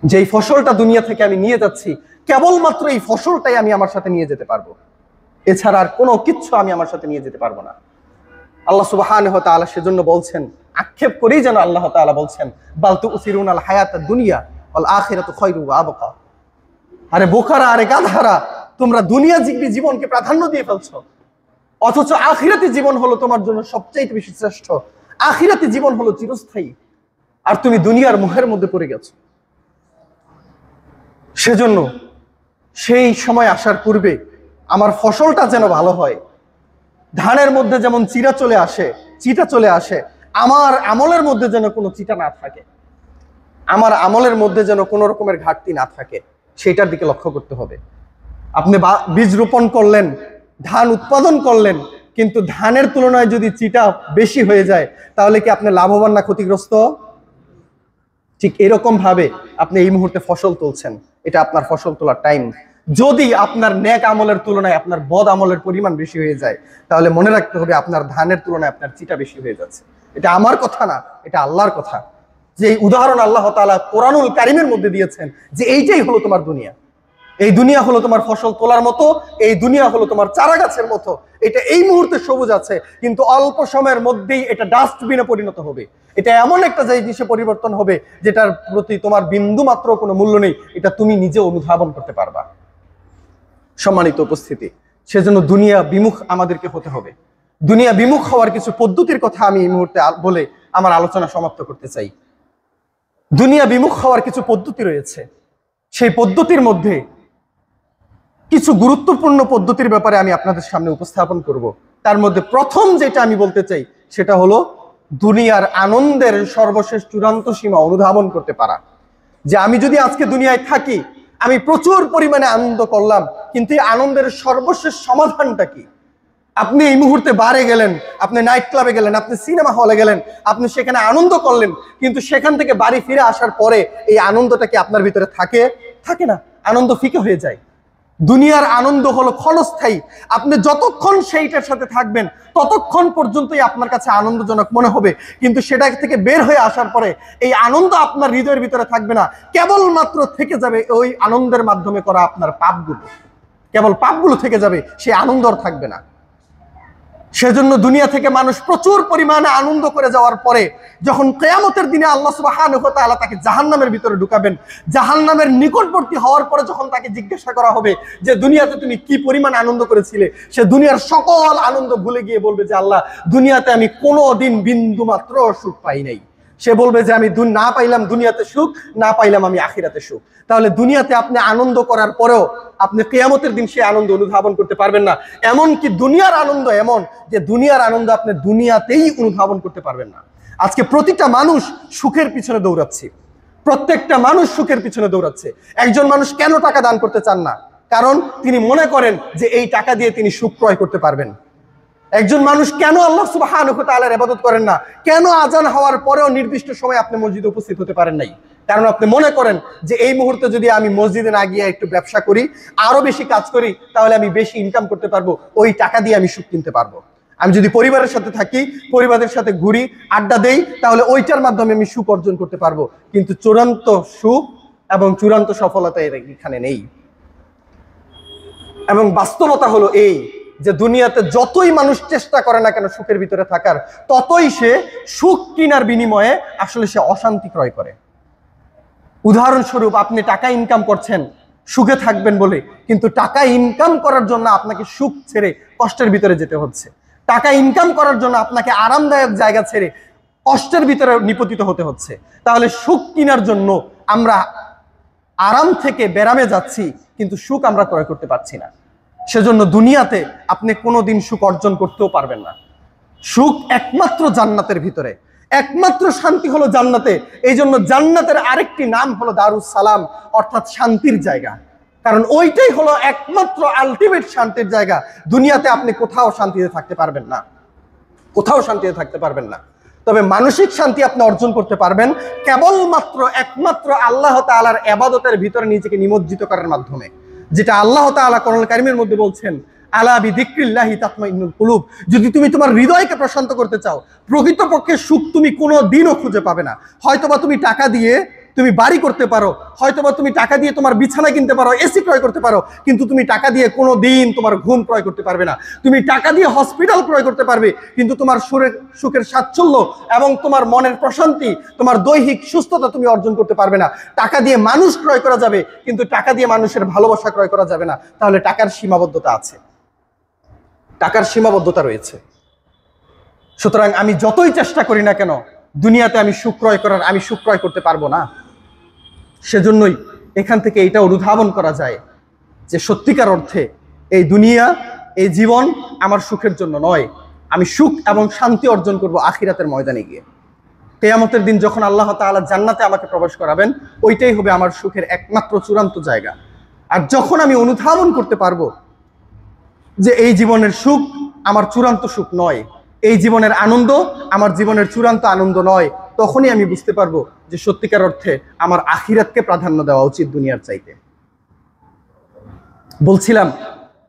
S1: যেই ফসলটা দুনিয়া থেকে আমি নিয়ে যাচ্ছি, কেবলমাত্র এই ফসলটাই আমি আমার সাথে নিয়ে যেতে পারবো, এছাড়া আর কোনো কিচ্ছু আমি আমার সাথে নিয়ে যেতে পারবো না। আল্লাহ সুবহানাহু ওয়া তাআলা সেজন্য বলছেন, আক্ষেপ করেই যেন আল্লাহ তাআলা বলছেন, বাল তুসিরুনাল হায়াতাদ দুনিয়া ওয়াল আখিরাতু খায়রু ওয়া আবকা। আরে বোকারা, আরে গাধারা, তোমরা দুনিয়া জীবনকে প্রাধান্য দিয়ে ফেলছো, অথচ আখিরাতি জীবন হলো তোমার জন্য সবচেয়ে বেশি শ্রেষ্ঠ। আখিরাতি জীবন হলো চিরস্থায়ী, আর তুমি দুনিয়ার মোহের মধ্যে পড়ে গেছো। সেজন্য সেই সময় আসার পূর্বে আমার ফসলটা যেন ভালো হয়। ধানের মধ্যে যেমন চিটা চলে আসে, আমার আমলের মধ্যে যেন কোনো চিটা না থাকে, আমার আমলের মধ্যে যেন কোনো রকমের ঘাটতি না থাকে, সেইটার দিকে লক্ষ্য করতে হবে। আপনি বীজ রোপণ করলেন, ধান উৎপাদন করলেন, কিন্তু ধানের তুলনায় যদি চিটা বেশি হয়ে যায়, তাহলে কি আপনি লাভবান না ক্ষতিগ্রস্ত? ঠিক এরকম ভাবে আপনি এই মুহূর্তে ফসল তুলছেন, এটা আপনার ফসল তোলার টাইম। যদি আপনার নেক আমলের তুলনায় আপনার বদ আমলের পরিমাণ বেশি হয়ে যায়, তাহলে মনে রাখতে হবে আপনার ধানের তুলনায় আপনার চিটা বেশি হয়ে যাচ্ছে। এটা আমার কথা না, এটা আল্লাহর কথা। যে উদাহরণ আল্লাহ তাআলা কোরআনুল কারীমের মধ্যে দিয়েছেন, যে এইটাই হলো তোমার দুনিয়া, এই দুনিয়া হলো তোমার ফসল তোলার মতো, এই দুনিয়া হলো তোমার চারা গাছের মতো। এটা এই মুহূর্তে সবুজ আছে, কিন্তু অল্প সময়ের মধ্যেই এটা ডাস্টবিনে পরিণত হবে। এটা এমন একটা জিনিসে পরিবর্তন হবে যেটার প্রতি তোমার বিন্দু মাত্র কোনো মূল্য নেই, এটা তুমি নিজে অনুধাবন করতে পারবা। সম্মানিত উপস্থিতি, সেজন্য দুনিয়া বিমুখ আমাদেরকে হতে হবে। দুনিয়া বিমুখ হওয়ার কিছু পদ্ধতির কথা আমি এই মুহূর্তে বলে আমার আলোচনা সমাপ্ত করতে চাই। দুনিয়া বিমুখ হওয়ার কিছু পদ্ধতি রয়েছে, সেই পদ্ধতির মধ্যে কিছু গুরুত্বপূর্ণ পদ্ধতির ব্যাপারে আমি আপনাদের সামনে উপস্থাপন করব। তার মধ্যে প্রথম যেটা আমি বলতে চাই, সেটা হলো দুনিয়ার আনন্দের সর্বশেষ চূড়ান্ত সীমা অনুধাবন করতে পারা। যে আমি যদি আজকে দুনিয়ায় থাকি, আমি প্রচুর পরিমাণে আনন্দ করলাম, কিন্তু এই আনন্দের সর্বশেষ সমাধানটা কি? আপনি এই মুহূর্তে বারে গেলেন, আপনি নাইট ক্লাবে গেলেন, আপনি সিনেমা হলে গেলেন, আপনি সেখানে আনন্দ করলেন, কিন্তু সেখান থেকে বাড়ি ফিরে আসার পরে এই আনন্দটা কি আপনার ভিতরে থাকে না? আনন্দ ফিকে হয়ে যায়। দুনিয়ার আনন্দ হলো ক্ষণস্থায়ী। আপনি যতক্ষণ সেইটার সাথে থাকবেন, ততক্ষণ পর্যন্তই আপনার কাছে আনন্দজনক মনে হবে, কিন্তু সেটা থেকে বের হয়ে আসার পরে এই আনন্দ আপনার হৃদয়ের ভিতরে থাকবে না, কেবলমাত্র থেকে যাবে ওই আনন্দের মাধ্যমে করা আপনার পাপগুলো। কেবল পাপগুলো থেকে যাবে, সেই আনন্দ আর থাকবে না। সেজন্য দুনিয়া থেকে মানুষ প্রচুর পরিমাণে আনন্দ করে যাওয়ার পরে যখন কিয়ামতের দিনে আল্লাহ সুবহানাহু ওয়া তাআলা তাকে জাহান্নামের ভিতরে ঢুকাবেন, জাহান্নামের নিকটবর্তী হওয়ার পরে যখন তাকে জিজ্ঞাসা করা হবে যে দুনিয়াতে তুমি কি পরিমাণ আনন্দ করেছিলে, সে দুনিয়ার সকল আনন্দ ভুলে গিয়ে বলবে যে আল্লাহ, দুনিয়াতে আমি কোনোদিন বিন্দু মাত্র সুখ পাই নাই। সে বলবে যে আমি না পাইলাম দুনিয়াতে সুখ, না পাইলাম আমি আখিরাতে সুখ। তাহলে দুনিয়াতে আপনি আনন্দ করার পরেও আপনি কিয়ামতের দিন সেই আনন্দ অনুধাবন করতে পারবেন না। এমনকি দুনিয়ার আনন্দ এমন যে দুনিয়ার আনন্দ আপনি দুনিয়াতেই অনুধাবন করতে পারবেন না। আজকে প্রতিটা মানুষ সুখের পিছনে দৌড়াচ্ছি, প্রত্যেকটা মানুষ সুখের পিছনে দৌড়াচ্ছে। একজন মানুষ কেন টাকা দান করতে চান না? কারণ তিনি মনে করেন যে এই টাকা দিয়ে তিনি সুখ ক্রয় করতে পারবেন। একজন মানুষ কেন আল্লাহ সুবহানাহু ওয়া তাআলার ইবাদত করেন না? কেন আজান হওয়ার পরেও নির্দিষ্ট সময় আপনি মসজিদে উপস্থিত হতে পারেন নাই? কারণ আপনি মনে করেন যে এই মুহূর্তে যদি আমি মসজিদে না গিয়ে একটু ব্যবসা করি, আরো বেশি কাজ করি, তাহলে আমি বেশি ইনকাম করতে পারবো, ওই টাকা দিয়ে আমি সুখ কিনতে পারবো। আমি যদি পরিবারের সাথে থাকি, পরিবারের সাথে ঘুরি, আড্ডা দেই, তাহলে ওইটার মাধ্যমে আমি সুখ অর্জন করতে পারবো। কিন্তু চূড়ান্ত সুখ এবং চূড়ান্ত সফলতা এখানে নেই। এবং বাস্তবতা হলো এই যে দুনিয়াতে যতই মানুষ চেষ্টা করে না কেন সুখের ভিতরে থাকার, ততই সে সুখ কিনার বিনিময়ে আসলে সে অশান্তি ক্রয় করে। উদাহরণস্বরূপ, আপনি টাকা ইনকাম করছেন সুখে থাকবেন বলে, কিন্তু টাকা ইনকাম করার জন্য আপনাকে সুখ ছেড়ে কষ্টের ভিতরে যেতে হচ্ছে। টাকা ইনকাম করার জন্য আপনাকে আরামদায়ক জায়গা ছেড়ে কষ্টের ভিতরে নিপতিত হতে হচ্ছে। তাহলে সুখ কেনার জন্য আমরা আরাম থেকে বেরামে যাচ্ছি, কিন্তু সুখ আমরা ক্রয় করতে পারছি না। সেজন্য দুনিয়াতে আপনি কোনোদিন সুখ অর্জন করতেও পারবেন না। সুখ একমাত্র জান্নাতের ভিতরে, একমাত্র শান্তি হলো জান্নাতে। এই জন্য জান্নাতের আরেকটি নাম হলো দারুস সালাম, অর্থাৎ শান্তির জায়গা। কারণ ওইটাই হলো একমাত্র আলটিমেট শান্তির জায়গা। দুনিয়াতে আপনি কোথাও শান্তিতে থাকতে পারবেন না, কোথাও শান্তিতে থাকতে পারবেন না। তবে মানসিক শান্তি আপনি অর্জন করতে পারবেন কেবলমাত্র একমাত্র আল্লাহ তাআলার ইবাদতের ভিতরে নিজেকে নিমজ্জিত করার মাধ্যমে, যেটা আল্লাহ তাআলা কোরআনুল কারীমের মধ্যে বলছেন, আলা বিযিক্রিল্লাহি তাতমাইন্নুল কুলুব। যদি তুমি তোমার হৃদয়কে প্রশান্ত করতে চাও, প্রকৃতপক্ষে সুখ তুমি কোনো দিনও খুঁজে পাবে না। হয়তোবা তুমি টাকা দিয়ে তুমি বাড়ি করতে পারো, হয়তোবা তুমি টাকা দিয়ে তোমার বিছানা কিনতে পারো, এসি ক্রয় করতে পারো, কিন্তু তুমি টাকা দিয়ে কোনো দিন তোমার ঘুম ক্রয় করতে পারবে না। তুমি টাকা দিয়ে হসপিটাল ক্রয় করতে পারবে, কিন্তু তোমার সুখের স্বাচ্ছল্য এবং তোমার মনের প্রশান্তি, তোমার দৈহিক সুস্থতা তুমি অর্জন করতে পারবে না। টাকা দিয়ে মানুষ ক্রয় করা যাবে, কিন্তু টাকা দিয়ে মানুষের ভালোবাসা ক্রয় করা যাবে না। তাহলে টাকার সীমাবদ্ধতা আছে, টাকার সীমাবদ্ধতা রয়েছে। সুতরাং আমি যতই চেষ্টা করি না কেন দুনিয়াতে আমি সুখ ক্রয় করতে পারবো না। সেজন্যই এখান থেকে এটা অনুধাবন করা যায় যে সত্যিকার অর্থে এই দুনিয়া, এই জীবন আমার সুখের জন্য নয়। আমি সুখ এবং শান্তি অর্জন করব আখিরাতের ময়দানে গিয়ে। কিয়ামতের দিন যখন আল্লাহ তাআলা জান্নাতে আমাকে প্রবেশ করাবেন, ওইটাই হবে আমার সুখের একমাত্র চূড়ান্ত জায়গা। আর যখন আমি অনুধাবন করতে পারবো যে এই জীবনের সুখ আমার চূড়ান্ত সুখ নয়, এই জীবনের আনন্দ আমার জীবনের চূড়ান্ত আনন্দ নয়, তখনই আমি বুঝতে পারবো যে সত্যিকার অর্থে আমার আখিরাতকে প্রাধান্য দেওয়া উচিত দুনিয়ার চাইতে। বলছিলাম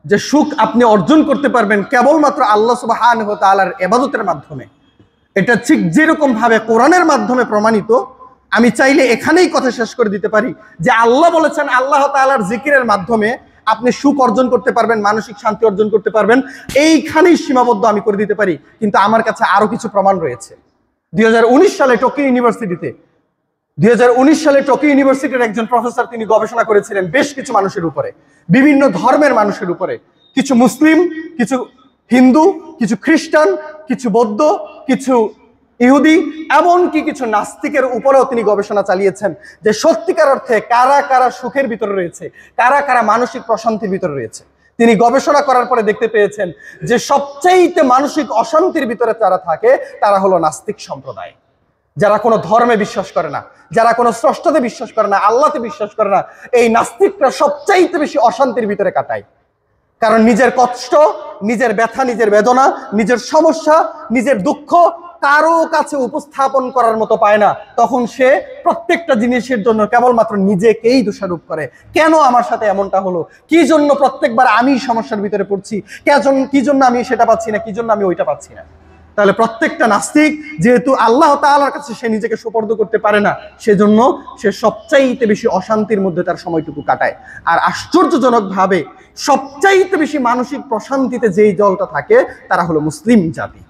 S1: যে সুখ আপনি অর্জন করতে পারবেন কেবলমাত্র আল্লাহ সুবহানাহু ওয়া তাআলার ইবাদতের মাধ্যমে। এটা ঠিক যেরকম ভাবে কোরআনের মাধ্যমে প্রমাণিত। আমি চাইলে এখানেই কথা শেষ করে দিতে পারি যে আল্লাহ বলেছেন আল্লাহ তাআলার জিকিরের মাধ্যমে আপনি সুখ অর্জন করতে পারবেন, মানসিক শান্তি অর্জন করতে পারবেন। এইখানেই সীমাবদ্ধ আমি করে দিতে পারি, কিন্তু আমার কাছে আরো কিছু প্রমাণ রয়েছে। 2019 সালে টোকিও ইউনিভার্সিটির একজন প্রফেসর তিনি গবেষণা করেছিলেন বেশ কিছু মানুষের উপরে, বিভিন্ন ধর্মের মানুষের উপরে, কিছু মুসলিম, কিছু হিন্দু, কিছু খ্রিস্টান, কিছু বৌদ্ধ, কিছু ইহুদি, এমনকি কিছু নাস্তিকের উপরেও তিনি গবেষণা চালিয়েছেন যে সত্যিকার অর্থে কারা কারা সুখের ভিতরে রয়েছে, কারা কারা মানসিক প্রশান্তির ভিতরে রয়েছে। তিনি গবেষণা করার পরে দেখতে পেয়েছেন যে সবচেয়ে মানসিক অশান্তির ভিতরে যারা থাকে তারা হলো নাস্তিক সম্প্রদায়, যারা কোনো ধর্মে বিশ্বাস করে না, যারা কোনো স্রষ্টাতে বিশ্বাস করে না, আল্লাহতে বিশ্বাস করে না। এই নাস্তিকরা সবচাইতে বেশি অশান্তির ভিতরে কাটায়। কারণ নিজের কষ্ট, নিজের ব্যথা, নিজের বেদনা, নিজের সমস্যা, নিজের দুঃখ কারো কাছে উপস্থাপন করার মতো পায় না। তখন সে প্রত্যেকটা জিনিসের জন্য কেবলমাত্র নিজেকেই দোষারোপ করে। কেন আমার সাথে এমনটা হলো, কি জন্য প্রত্যেকবার আমি সমস্যার ভিতরে পড়ছি, কি জন্য আমি সেটা পাচ্ছি না, কি জন্য আমি ওইটা পাচ্ছি না। তাহলে প্রত্যেকটা নাস্তিক যেহেতু আল্লাহ তাআলার কাছে সে নিজেকে সুপর্দ করতে পারে না, সেজন্য সে সবচাইতে বেশি অশান্তির মধ্যে তার সময়টুকু কাটায়। আর আশ্চর্যজনকভাবে সবচাইতে বেশি মানসিক প্রশান্তিতে যেই দলটা থাকে তারা হলো মুসলিম জাতি,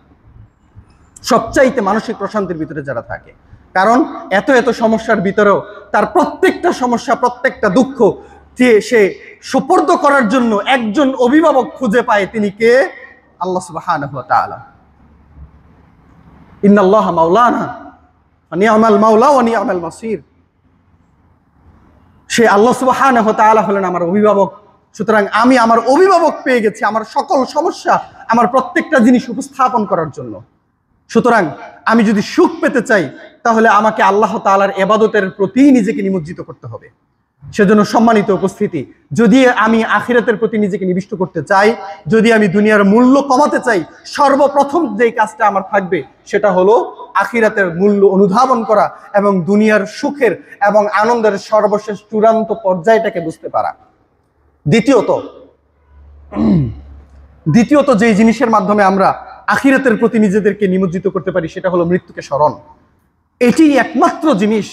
S1: সবচাইতে মানসিক প্রশান্তির ভিতরে যারা থাকে। কারণ এত এত সমস্যার ভিতরেও তার প্রত্যেকটা সমস্যা, প্রত্যেকটা দুঃখ যে সে সুপর্দ করার জন্য একজন অভিভাবক খুঁজে পায়। তিনি কে? আল্লাহ সুবহানাহু ওয়া তাআলা। ইন্নাল্লাহা মাওলানা ওয়া নি'মাল মাওলা ওয়া নি'মাল মাসির। সে আল্লাহ সুবহানাহু ওয়া তাআলা হলেন আমার অভিভাবক। সুতরাং আমি আমার অভিভাবক পেয়ে গেছি আমার সকল সমস্যা, আমার প্রত্যেকটা জিনিস উপস্থাপন করার জন্য। সুতরাং আমি যদি সুখ পেতে চাই তাহলে আমাকে আল্লাহ তাআলার ইবাদতের প্রতি নিজেকে নিমজ্জিত করতে হবে। সেজন্য সম্মানিত উপস্থিতি, যদি আমি আখিরাতের প্রতি নিজেকে নিবিষ্ট করতে চাই, যদি আমি দুনিয়ার মূল্য কমাতে চাই, সর্বপ্রথম যে কাজটা আমার থাকবে সেটা হলো আখিরাতের মূল্য অনুধাবন করা এবং দুনিয়ার সুখের এবং আনন্দের সর্বশেষ চূড়ান্ত পর্যায়টাকে বুঝতে পারা। দ্বিতীয়ত যে জিনিসের মাধ্যমে আমরা আখিরাতের প্রতি নিজেদেরকে নিমজ্জিত করতে পারি সেটা হলো মৃত্যুকে স্মরণ। এটি একমাত্র জিনিস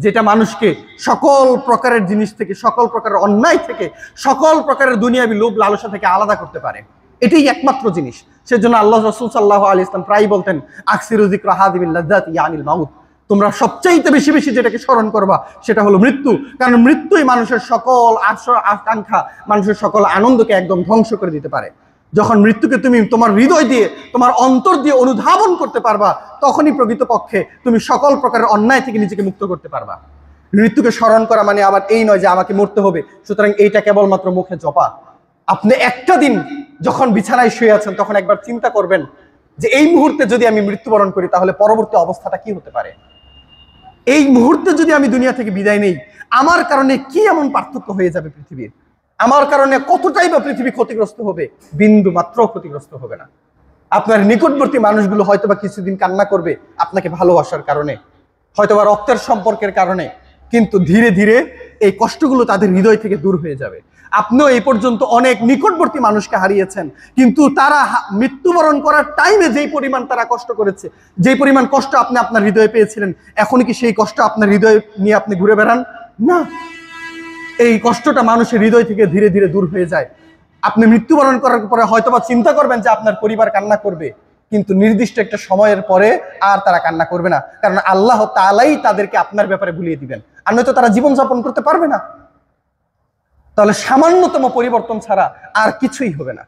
S1: যেটা মানুষকে সকল প্রকারের জিনিস থেকে, সকল প্রকারের অন্যায় থেকে, সকল প্রকারের দুনিয়াবি লোভ লালসা থেকে আলাদা করতে পারে। এটাই একমাত্র জিনিস। সেজন্য আল্লাহ রাসূল সাল্লাল্লাহু আলাইহি ওয়াসাল্লাম প্রায় বলতেন, আকসিরু যিকরা হাযিহিল লাযযাতি ইয়ানিল মাউত, তোমরা সবচাইতে বেশি বেশি যেটাকে স্মরণ করবা সেটা হলো মৃত্যু। কারণ মৃত্যুই মানুষের সকল আকাঙ্ক্ষা, মানুষের সকল আনন্দকে একদম ধ্বংস করে দিতে পারে। যখন মৃত্যুকে তুমি তোমার হৃদয় দিয়ে, তোমার অন্তর দিয়ে অনুধাবন করতে পারবা, তখনই প্রকৃতপক্ষে তুমি সকল প্রকারের অন্যায় থেকে নিজেকে মুক্ত করতে পারবা। মৃত্যুকে স্মরণ করা মানে আবার এই নয় যে আমাকে মরতে হবে, সুতরাং এইটা কেবলমাত্র মুখে জপা। আপনি একটা দিন যখন বিছানায় শুয়ে আছেন তখন একবার চিন্তা করবেন যে এই মুহূর্তে যদি আমি মৃত্যুবরণ করি তাহলে পরবর্তী অবস্থাটা কি হতে পারে। এই মুহূর্তে যদি আমি দুনিয়া থেকে বিদায় নেই, আমার কারণে কি এমন পার্থক্য হয়ে যাবে পৃথিবীর, আমার কারণে কতটাই বা পৃথিবী ক্ষতিগ্রস্ত হবে। বিন্দু মাত্র ক্ষতিগ্রস্ত হবে না। আপনার নিকটবর্তী মানুষগুলো হয়তোবা কিছুদিন কান্না করবে আপনাকে ভালোবাসার কারণে, হয়তোবা রক্তের সম্পর্কের কারণে, কিন্তু ধীরে ধীরে এই কষ্টগুলো তাদের হৃদয় থেকে দূর হয়ে যাবে। আপনিও এই পর্যন্ত অনেক নিকটবর্তী মানুষকে হারিয়েছেন, কিন্তু তারা মৃত্যুবরণ করার টাইমে যেই পরিমাণ তারা কষ্ট করেছে, যেই পরিমাণ কষ্ট আপনি আপনার হৃদয়ে পেয়েছিলেন, এখন কি সেই কষ্ট আপনার হৃদয়ে নিয়ে আপনি ঘুরে বেড়ান? না, এই কষ্টটা মানুষের হৃদয় থেকে ধীরে ধীরে দূর হয়ে যায়। আপনি মৃত্যুবরণ করার পরে হয়তোবা চিন্তা করবেন যে আপনার পরিবার কান্না করবে, কিন্তু নির্দিষ্ট একটা সময়ের পরে আর তারা কান্না করবে না, কারণ আল্লাহ তাআলাই তাদেরকে আপনার ব্যাপারে ভুলিয়ে দিবেন, আর নয়তো তারা জীবনযাপন করতে পারবে না। তাহলে সামান্যতম পরিবর্তন ছাড়া আর কিছুই হবে না।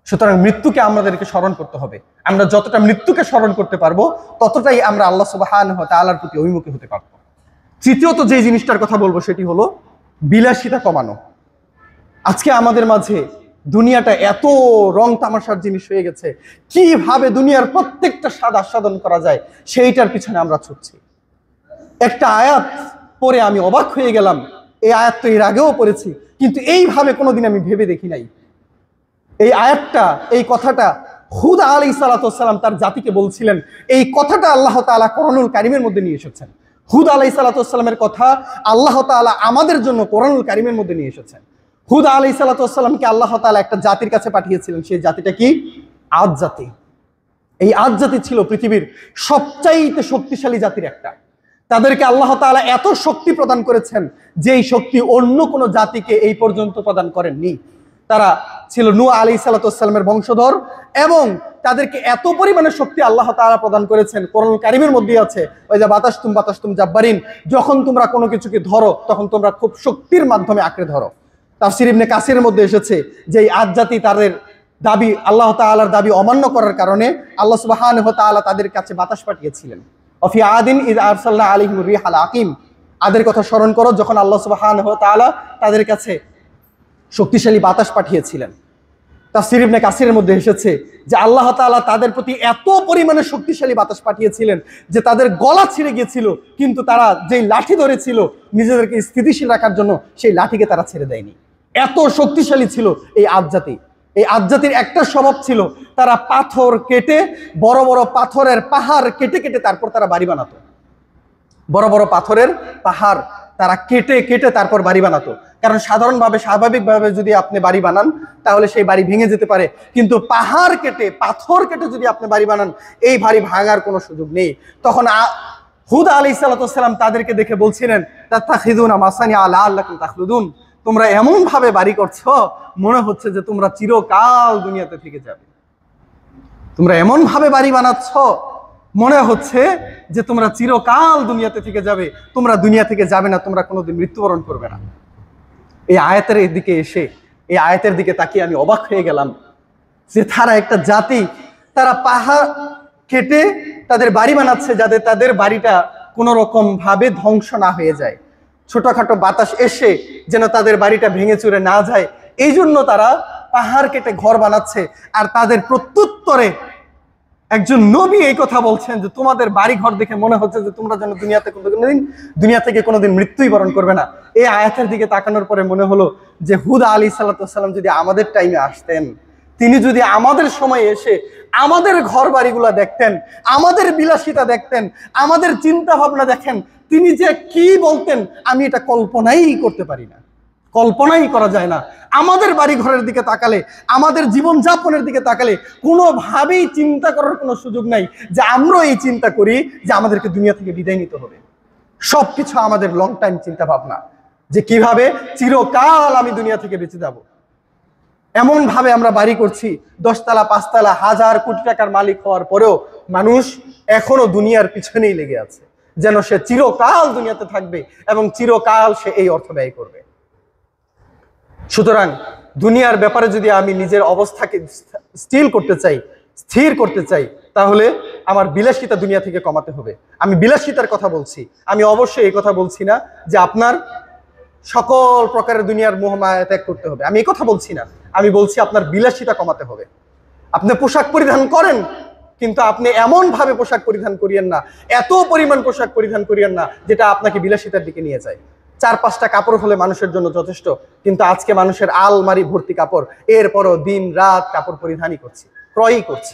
S1: সুতরাং মৃত্যুকে আমাদেরকে স্মরণ করতে হবে। আমরা যতটা মৃত্যুকে স্মরণ করতে পারবো ততটাই আমরা আল্লাহ সুবহানাহু ওয়া তাআলার প্রতি অভিমুখী হতে পারবো। তৃতীয়ত যে জিনিসটার কথা বলবো সেটি হলো বিলাসিতা কমানো। আজকে আমাদের মাঝে দুনিয়াটা এত রং তামাশার জিনিস হয়ে গেছে, কিভাবে দুনিয়ার প্রত্যেকটা স্বাদ আস্বাদন করা যায় সেইটার পিছনে আমরা ছুটছি। একটা আয়াত পড়ে আমি অবাক হয়ে গেলাম, এই আয়াত তো এর আগেও পড়েছি, কিন্তু এইভাবে কোনোদিন আমি ভেবে দেখি নাই। এই আয়াতটা, এই কথাটা হুদ আলাইহিস সালাতু ওয়াস সালাম তার জাতিকে বলছিলেন। এই কথাটা আল্লাহ তাআলা কোরআনুল কারীমের মধ্যে নিয়ে এসেছেন। হুদ আলাইহিস সালাতু ওয়াস সালামের কথা আল্লাহ তাআলা আমাদের জন্য কোরআনুল কারীমের মধ্যে নিয়ে এসেছেন। হুদ আলাইহিস সালাতু ওয়াস সালামকে আল্লাহ তাআলা একটা জাতির কাছে পাঠিয়েছিলেন। সেই জাতিটা কি? আদ জাতি। এই আদ জাতি ছিল পৃথিবীর সবচাইতে শক্তিশালী জাতির একটা। তাদেরকে আল্লাহ তাআলা এত শক্তি প্রদান করেছেন যেই শক্তি অন্য কোনো জাতিকে এই পর্যন্ত প্রদান করেননি। তারা ছিল নূহ আলাইহিস সালাতু ওয়াস সালামের বংশধর, এবং তাদেরকে এত পরিমাণে শক্তি আল্লাহ তাআলা প্রদান করেছেন। কোরআনুল কারীমের মধ্যে আছে, ওই যে বাতাসতুম জাব্বারিন, যখন তোমরা কোনো কিছুকে ধরো তখন তোমরা খুব শক্তির মাধ্যমে আঁকড়ে ধরো। তাফসীর ইবনে কাসিরের মধ্যে এসেছে যে এই আদ জাতি তাদের দাবি, আল্লাহ তাআলার দাবি অমান্য করার কারণে আল্লাহ সুবহানাহু ওয়া তাআলা তাদের কাছে বাতাস পাঠিয়েছিলেন। অফি আদিন ইয আরসালনা আলাইহিম রিহাল আকিম, আদের কথা স্মরণ করো যখন আল্লাহ সুবহানাহু ওয়া তাআলা তাদের কাছে শক্তিশালী বাতাস পাঠিয়েছিলেন। তাফসীর ইবনে কাসিরের মধ্যে এসেছে যে আল্লাহ তাআলা তাদের প্রতি এত পরিমাণে শক্তিশালী বাতাস পাঠিয়েছিলেন যে তাদের গলা ছিঁড়ে গিয়েছিল, কিন্তু তারা যেই লাঠি ধরেছিল নিজেদেরকে স্থিতিশীল রাখার জন্য, সেই লাঠিকে তারা ছেড়ে দেয়নি। এত শক্তিশালী ছিল এই আদ জাতি। এই আদ জাতির একটা স্বভাব ছিল, তারা পাথর কেটে, বড় বড় পাথরের পাহাড় কেটে কেটে তারপর তারা বাড়ি বানাতো। বড় বড় পাথরের পাহাড় তারা কেটে কেটে তারপর বাড়ি বানাতো। কারণ সাধারণভাবে স্বাভাবিকভাবে যদি আপনি বাড়ি বানান তাহলে সেই বাড়ি ভেঙে যেতে পারে, কিন্তু পাহাড় কেটে, পাথর কেটে যদি আপনি বাড়ি বানান এই বাড়ি ভাঙার কোনো সুযোগ নেই। তখন হুদ আলাইহিস সালাতু ওয়াস সালাম তাদেরকে দেখে বলছিলেন, তাত্তাখিযুনা মাসানিআ লাআল্লাকুম তাখলুদুন, তোমরা এমন ভাবে বাড়ি করছো মনে হচ্ছে যে তোমরা চিরকাল দুনিয়াতে থেকে যাবে। তোমরা এমন ভাবে বাড়ি বানাচ্ছ মনে হচ্ছে যে তোমরা চিরকাল দুনিয়াতে থেকে যাবে। তোমরা দুনিয়া থেকে যাবে না, তোমরা কোনোদিন মৃত্যুবরণ করবে না। এই আয়াতের দিকে এসে, এই আয়াতের দিকে তাকিয়ে আমি অবাক হয়ে গেলাম যে তারা একটা জাতি, তারা পাহাড় কেটে তাদের বাড়ি বানাচ্ছে যাতে তাদের বাড়িটা কোনো রকম ভাবে ধ্বংস না হয়ে যায়, ছোটখাটো বাতাস এসে যেন তাদের বাড়িটা ভেঙে চুরে না যায়, এই জন্য তারা পাহাড় কেটে ঘর বানাচ্ছে। আর তাদের প্রত্যুত্তরে একজন নবী এই কথা বলছেন যে তোমাদের বাড়ি ঘর দেখে মনে হচ্ছে যে তোমরা যেন দুনিয়া থেকে কোনোদিন মৃত্যুই বরণ করবে না। এই আয়াতের দিকে তাকানোর পরে মনে হলো যে হুদ আলাইহিস সালাম যদি আমাদের টাইমে আসতেন, তিনি যদি আমাদের সময় এসে আমাদের ঘর বাড়িগুলা দেখতেন, আমাদের বিলাসিতা দেখতেন, আমাদের চিন্তা ভাবনা দেখেন, তিনি যে কি বলতেন আমি এটা কল্পনাই করতে পারি না, কল্পনাই করা যায় না। আমাদের বাড়ি ঘরের দিকে তাকালে, আমাদের জীবনযাপনের দিকে তাকালে কোনোভাবেই চিন্তা করার কোনো সুযোগ নাই যে আমরা এই চিন্তা করি যে আমাদেরকে দুনিয়া থেকে বিদায় নিতে হবে। সবকিছু আমাদের লং টাইম চিন্তা ভাবনা যে কিভাবে চিরকাল আমি দুনিয়া থেকে বেঁচে যাব। এমন ভাবে আমরা বাড়ি করছি, 10 তলা 5 তলা, হাজার কোটি টাকার মালিক হওয়ার পরেও মানুষ এখনো দুনিয়ার পিছনেই লেগে আছে, যেন সে চিরকাল দুনিয়াতে থাকবে এবং চিরকাল সে এই অর্থ ব্যয় করবে। সুতরাং দুনিয়ার ব্যাপারে যদি আমি নিজের অবস্থাকে স্থির করতে চাই, তাহলে আমার বিলাসিতা দুনিয়া থেকে কমাতে হবে। আমি বিলাসিতার কথা বলছি, আমি অবশ্যই এই কথা বলছি না যে আপনার সকল প্রকারের দুনিয়ার মোহমায়া ত্যাগ করতে হবে, আমি এই কথা বলছি না। আমি বলছি আপনার বিলাসিতা কমাতে হবে। আপনি পোশাক পরিধান করেন, কিন্তু আপনি এমন ভাবে পোশাক পরিধান করিয়েন না, এত পরিমাণ পোশাক পরিধান করিয়েন না যেটা আপনাকে বিলাসিতার দিকে নিয়ে যায়। 4-5টা কাপড় হলে মানুষের জন্য যথেষ্ট, কিন্তু আজকে মানুষের আলমারি ভর্তি কাপড়, এরপরও দিন রাত কাপড় পরিধানই করছি, ক্রয়ই করছি।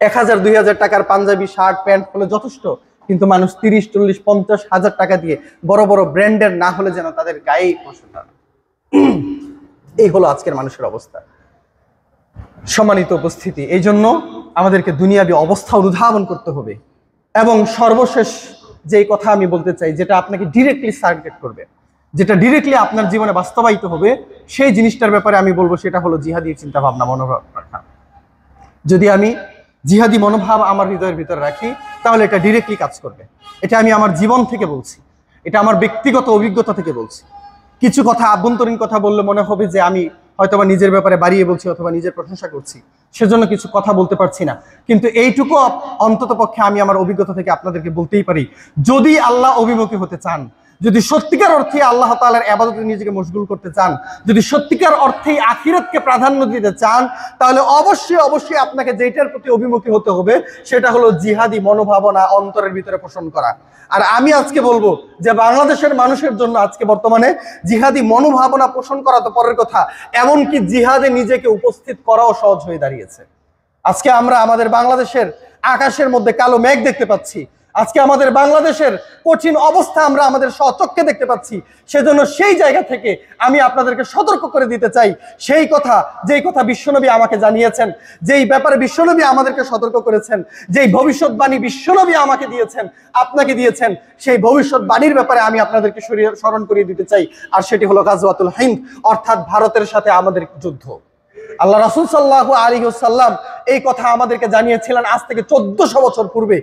S1: 1000-2000 টাকার পাঞ্জাবি শার্ট প্যান্ট হলে যথেষ্ট, কিন্তু মানুষ 30-40-50 হাজার টাকা দিয়ে বড় বড় ব্র্যান্ডের না হলে যেন তাদের গায়েই পছন্দ না। এই হলো আজকের মানুষের অবস্থা। সম্মানিত উপস্থিতি, এই জন্য আমাদেরকে দুনিয়াবী অবস্থা অনুধাবন করতে হবে। এবং সর্বশেষ যে কথা আমি বলতে চাই, যেটা আপনাকে ডিরেক্টলি টার্গেট করবে, যেটা ডিরেক্টলি আপনার জীবনে বাস্তবায়িত হবে, সেই জিনিসটার ব্যাপারে আমি বলবো সেটা হলো জিহাদি চিন্তা ভাবনা, মনোভাব রাখা। যদি আমি জিহাদি মনোভাব আমার হৃদয়ের ভিতরে রাখি, তাহলে এটা ডিরেক্টলি কাজ করবে। এটা আমি আমার জীবন থেকে বলছি, এটা আমার ব্যক্তিগত অভিজ্ঞতা থেকে বলছি। কিছু কথা আভ্যন্তরীণ কথা বললে মনে হবে যে আমি হয়তোবা নিজের ব্যাপারে বাড়িয়ে বলছি অথবা নিজের প্রশংসা করছি, সেজন্য কিছু কথা বলতে পারছি না। কিন্তু এইটুকু অন্তত পক্ষে আমি আমার অভিজ্ঞতা থেকে আপনাদেরকে বলতেই পারি, যদি আল্লাহ অভিমুখী হতে চান, যদি সত্যিকার অর্থে আল্লাহ তাআলার ইবাদতে নিজেকে মশগুল করতে চান, যদি সত্যিকার অর্থেই আখিরাতকে প্রাধান্য দিতে চান, তাহলে অবশ্যই অবশ্যই আপনাকে যেটার প্রতি অভিমুখী হতে হবে সেটা হলো জিহাদি মনোভাবনা অন্তরের ভিতরে পোষণ করা। আর আমি আজকে বলবো যে বাংলাদেশের মানুষের জন্য আজকে বর্তমানে জিহাদি মনোভাবনা পোষণ করা তো পরের কথা, এমনকি জিহাদে নিজেকে উপস্থিত করাও সহজ হয়ে দাঁড়িয়েছে। আজকে আমরা আমাদের বাংলাদেশের আকাশের মধ্যে কালো মেঘ দেখতে পাচ্ছি, আজকে আমাদের বাংলাদেশের কঠিন অবস্থা আমরা আমাদের স্বচক্ষে দেখতে পাচ্ছি। সেজন্য সেই জায়গা থেকে আমি আপনাদেরকে সতর্ক করে দিতে চাই, সেই কথা যেই কথা বিশ্বনবী আমাকে জানিয়েছেন, যেই ব্যাপারে বিশ্বনবী আমাদেরকে সতর্ক করেছেন, যেই ভবিষ্যৎবাণী বিশ্বনবী আমাকে দিয়েছেন, আপনাকে দিয়েছেন, সেই ভবিষ্যৎবাণীর ব্যাপারে আমি আপনাদেরকে স্মরণ করিয়ে দিতে চাই। আর সেটি হলো গাজওয়াতুল হিন্দ, অর্থাৎ ভারতের সাথে আমাদের যুদ্ধ। আল্লাহ রাসূল সাল্লাল্লাহু আলাইহি ওয়াসাল্লাম এই কথা আমাদেরকে জানিয়েছিলেন আজ থেকে 1400 বছর পূর্বে।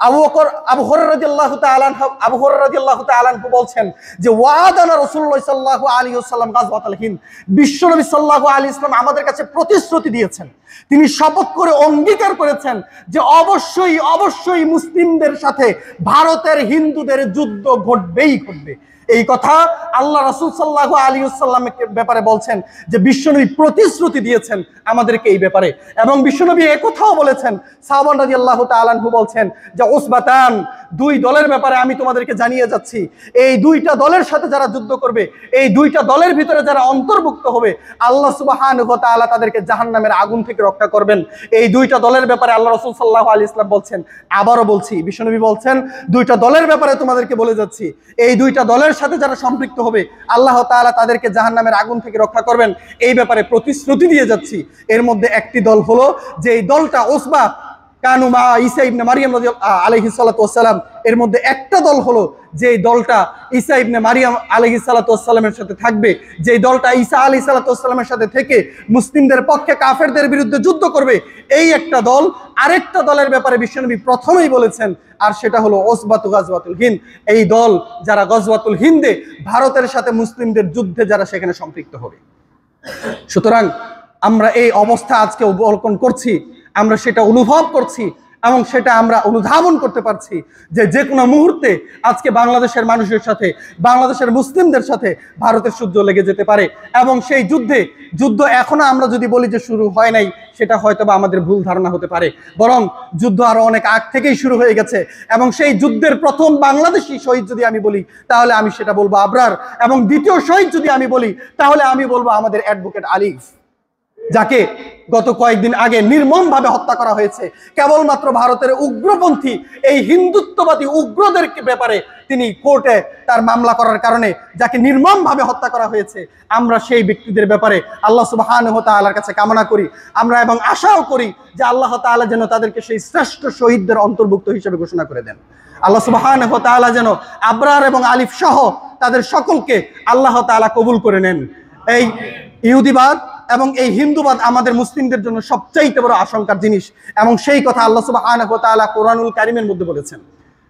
S1: আবু হুরায়রা রাদিয়াল্লাহু তাআলা আনহু বলছেন যে ওয়াদানা রাসূলুল্লাহ সাল্লাল্লাহু আলাইহি ওয়াসাল্লাম গাজওয়াতুল হিন্দ, বিশ্বনবী সাল্লাল্লাহু আলাইহি ওয়াসাল্লাম আমাদের কাছে প্রতিশ্রুতি দিয়েছেন, তিনি শপথ করে অঙ্গীকার করেছেন যে অবশ্যই অবশ্যই মুসলিমদের সাথে ভারতের হিন্দুদের যুদ্ধ ঘটবেই ঘটবে। এই কথা আল্লাহ রাসূল সাল্লাল্লাহু আলাইহি ওয়াসাল্লামের ব্যাপারে বলছেন যে বিশ্বনবী প্রতিশ্রুতি দিয়েছেন আমাদেরকে এই ব্যাপারে। এবং বিশ্বনবী এই কথাও বলেছেন, সাহাবা রাদিয়াল্লাহু তাআলা আনহু বলছেন যে উসবাতান, 2 দলের ব্যাপারে আমি তোমাদেরকে জানিয়ে যাচ্ছি, এই 2টা দলের সাথে যারা যুদ্ধ করবে, এই 2টা দলের ভিতরে যারা অন্তর্ভুক্ত হবে, আল্লাহ সুবহানাহু ওয়া তাআলা তাদেরকে জাহান্নামের আগুন থেকে রক্ষা করবেন। এই 2টা দলের ব্যাপারে আল্লাহ রাসূল সাল্লাল্লাহু আলাইহি ওয়াসাল্লাম বলছেন, আবারও বলছি, বিশ্বনবী বলছেন 2টা দলের ব্যাপারে তোমাদেরকে বলে যাচ্ছি, এই 2টা দলের সাথে যারা সম্পৃক্ত হবে আল্লাহ তাআলা তাদেরকে জাহান্নামের আগুন থেকে রক্ষা করবেন, এই ব্যাপারে প্রতিশ্রুতি দিয়ে যাচ্ছি। এর মধ্যে একটি দল হলো যে এই দলটা উসবা কানু মা ঈসা ইবনে মারিয়াম আলাইহিস সালাতু ওয়াস সালাম, এর মধ্যে একটা দল হলো যে দলটা ঈসা ইবনে মারিয়াম আলাইহিস সালাতু ওয়াস সালামের সাথে থাকবে, যে দলটা ঈসা আলাইহিস সালাতু ওয়াস সালামের সাথে থেকে মুসলিমদের পক্ষে কাফেরদের বিরুদ্ধে যুদ্ধ করবে, এই একটা দল। আরেকটা দলের ব্যাপারে বিশ্বনবী প্রথমেই বলেছেন, আর সেটা হলো উসবাতু গাজওয়াতুল হিন্দ, এই দল যারা গাজওয়াতুল হিন্দে ভারতের সাথে মুসলিমদের যুদ্ধে যারা সেখানে সম্পৃক্ত হবে। সুতরাং আমরা এই অবস্থা আজকে অবলোকন করছি, আমরা সেটা অনুভব করছি এবং সেটা আমরা অনুধাবন করতে পারছি যে যে কোনো মুহূর্তে আজকে বাংলাদেশের মানুষের সাথে, বাংলাদেশের মুসলিমদের সাথে ভারতের যুদ্ধ লেগে যেতে পারে। এবং সেই যুদ্ধ এখনো আমরা যদি বলি যে শুরু হয় নাই, সেটা হয়তো বা আমাদের ভুল ধারণা হতে পারে, বরং যুদ্ধ আরো অনেক আগ থেকেই শুরু হয়ে গেছে। এবং সেই যুদ্ধের প্রথম বাংলাদেশি শহীদ যদি আমি বলি, তাহলে আমি সেটা বলবো আবরার। এবং দ্বিতীয় শহীদ যদি আমি বলি, তাহলে আমি বলবো আমাদের অ্যাডভোকেট আলিফ, যাকে গত কয়েকদিন আগে নির্মমভাবে হত্যা করা হয়েছে। কেবলমাত্র ভারতের উগ্রপন্থী এই হিন্দুত্ববাদী উগ্রদের ব্যাপারে তিনি কোর্টে তার মামলা করার কারণে যাকে নির্মমভাবে হত্যা করা হয়েছে, আমরা সেই ব্যক্তিদের ব্যাপারে আল্লাহ সুবহানাহু ওয়া তাআলার কাছে কামনা করি আমরা, এবং আশাও করি যে আল্লাহ তাআলা যেন তাদেরকে সেই শ্রেষ্ঠ শহীদদের অন্তর্ভুক্ত হিসেবে ঘোষণা করে দেন। আল্লাহ সুবহানাহু ওয়া তাআলা যেন আবরার এবং আলিফ সহ তাদের সকলকে আল্লাহ তাআলা কবুল করে নেন। এই ইহুদিবাদ এবং এই হিন্দুবাদ আমাদের মুসলিমদের জন্য সবচাইতে বড় আশঙ্কার জিনিস, এবং সেই কথা আল্লাহ সুবহানাহু ওয়া তাআলা কোরআনুল কারীমের মধ্যে বলেছেন।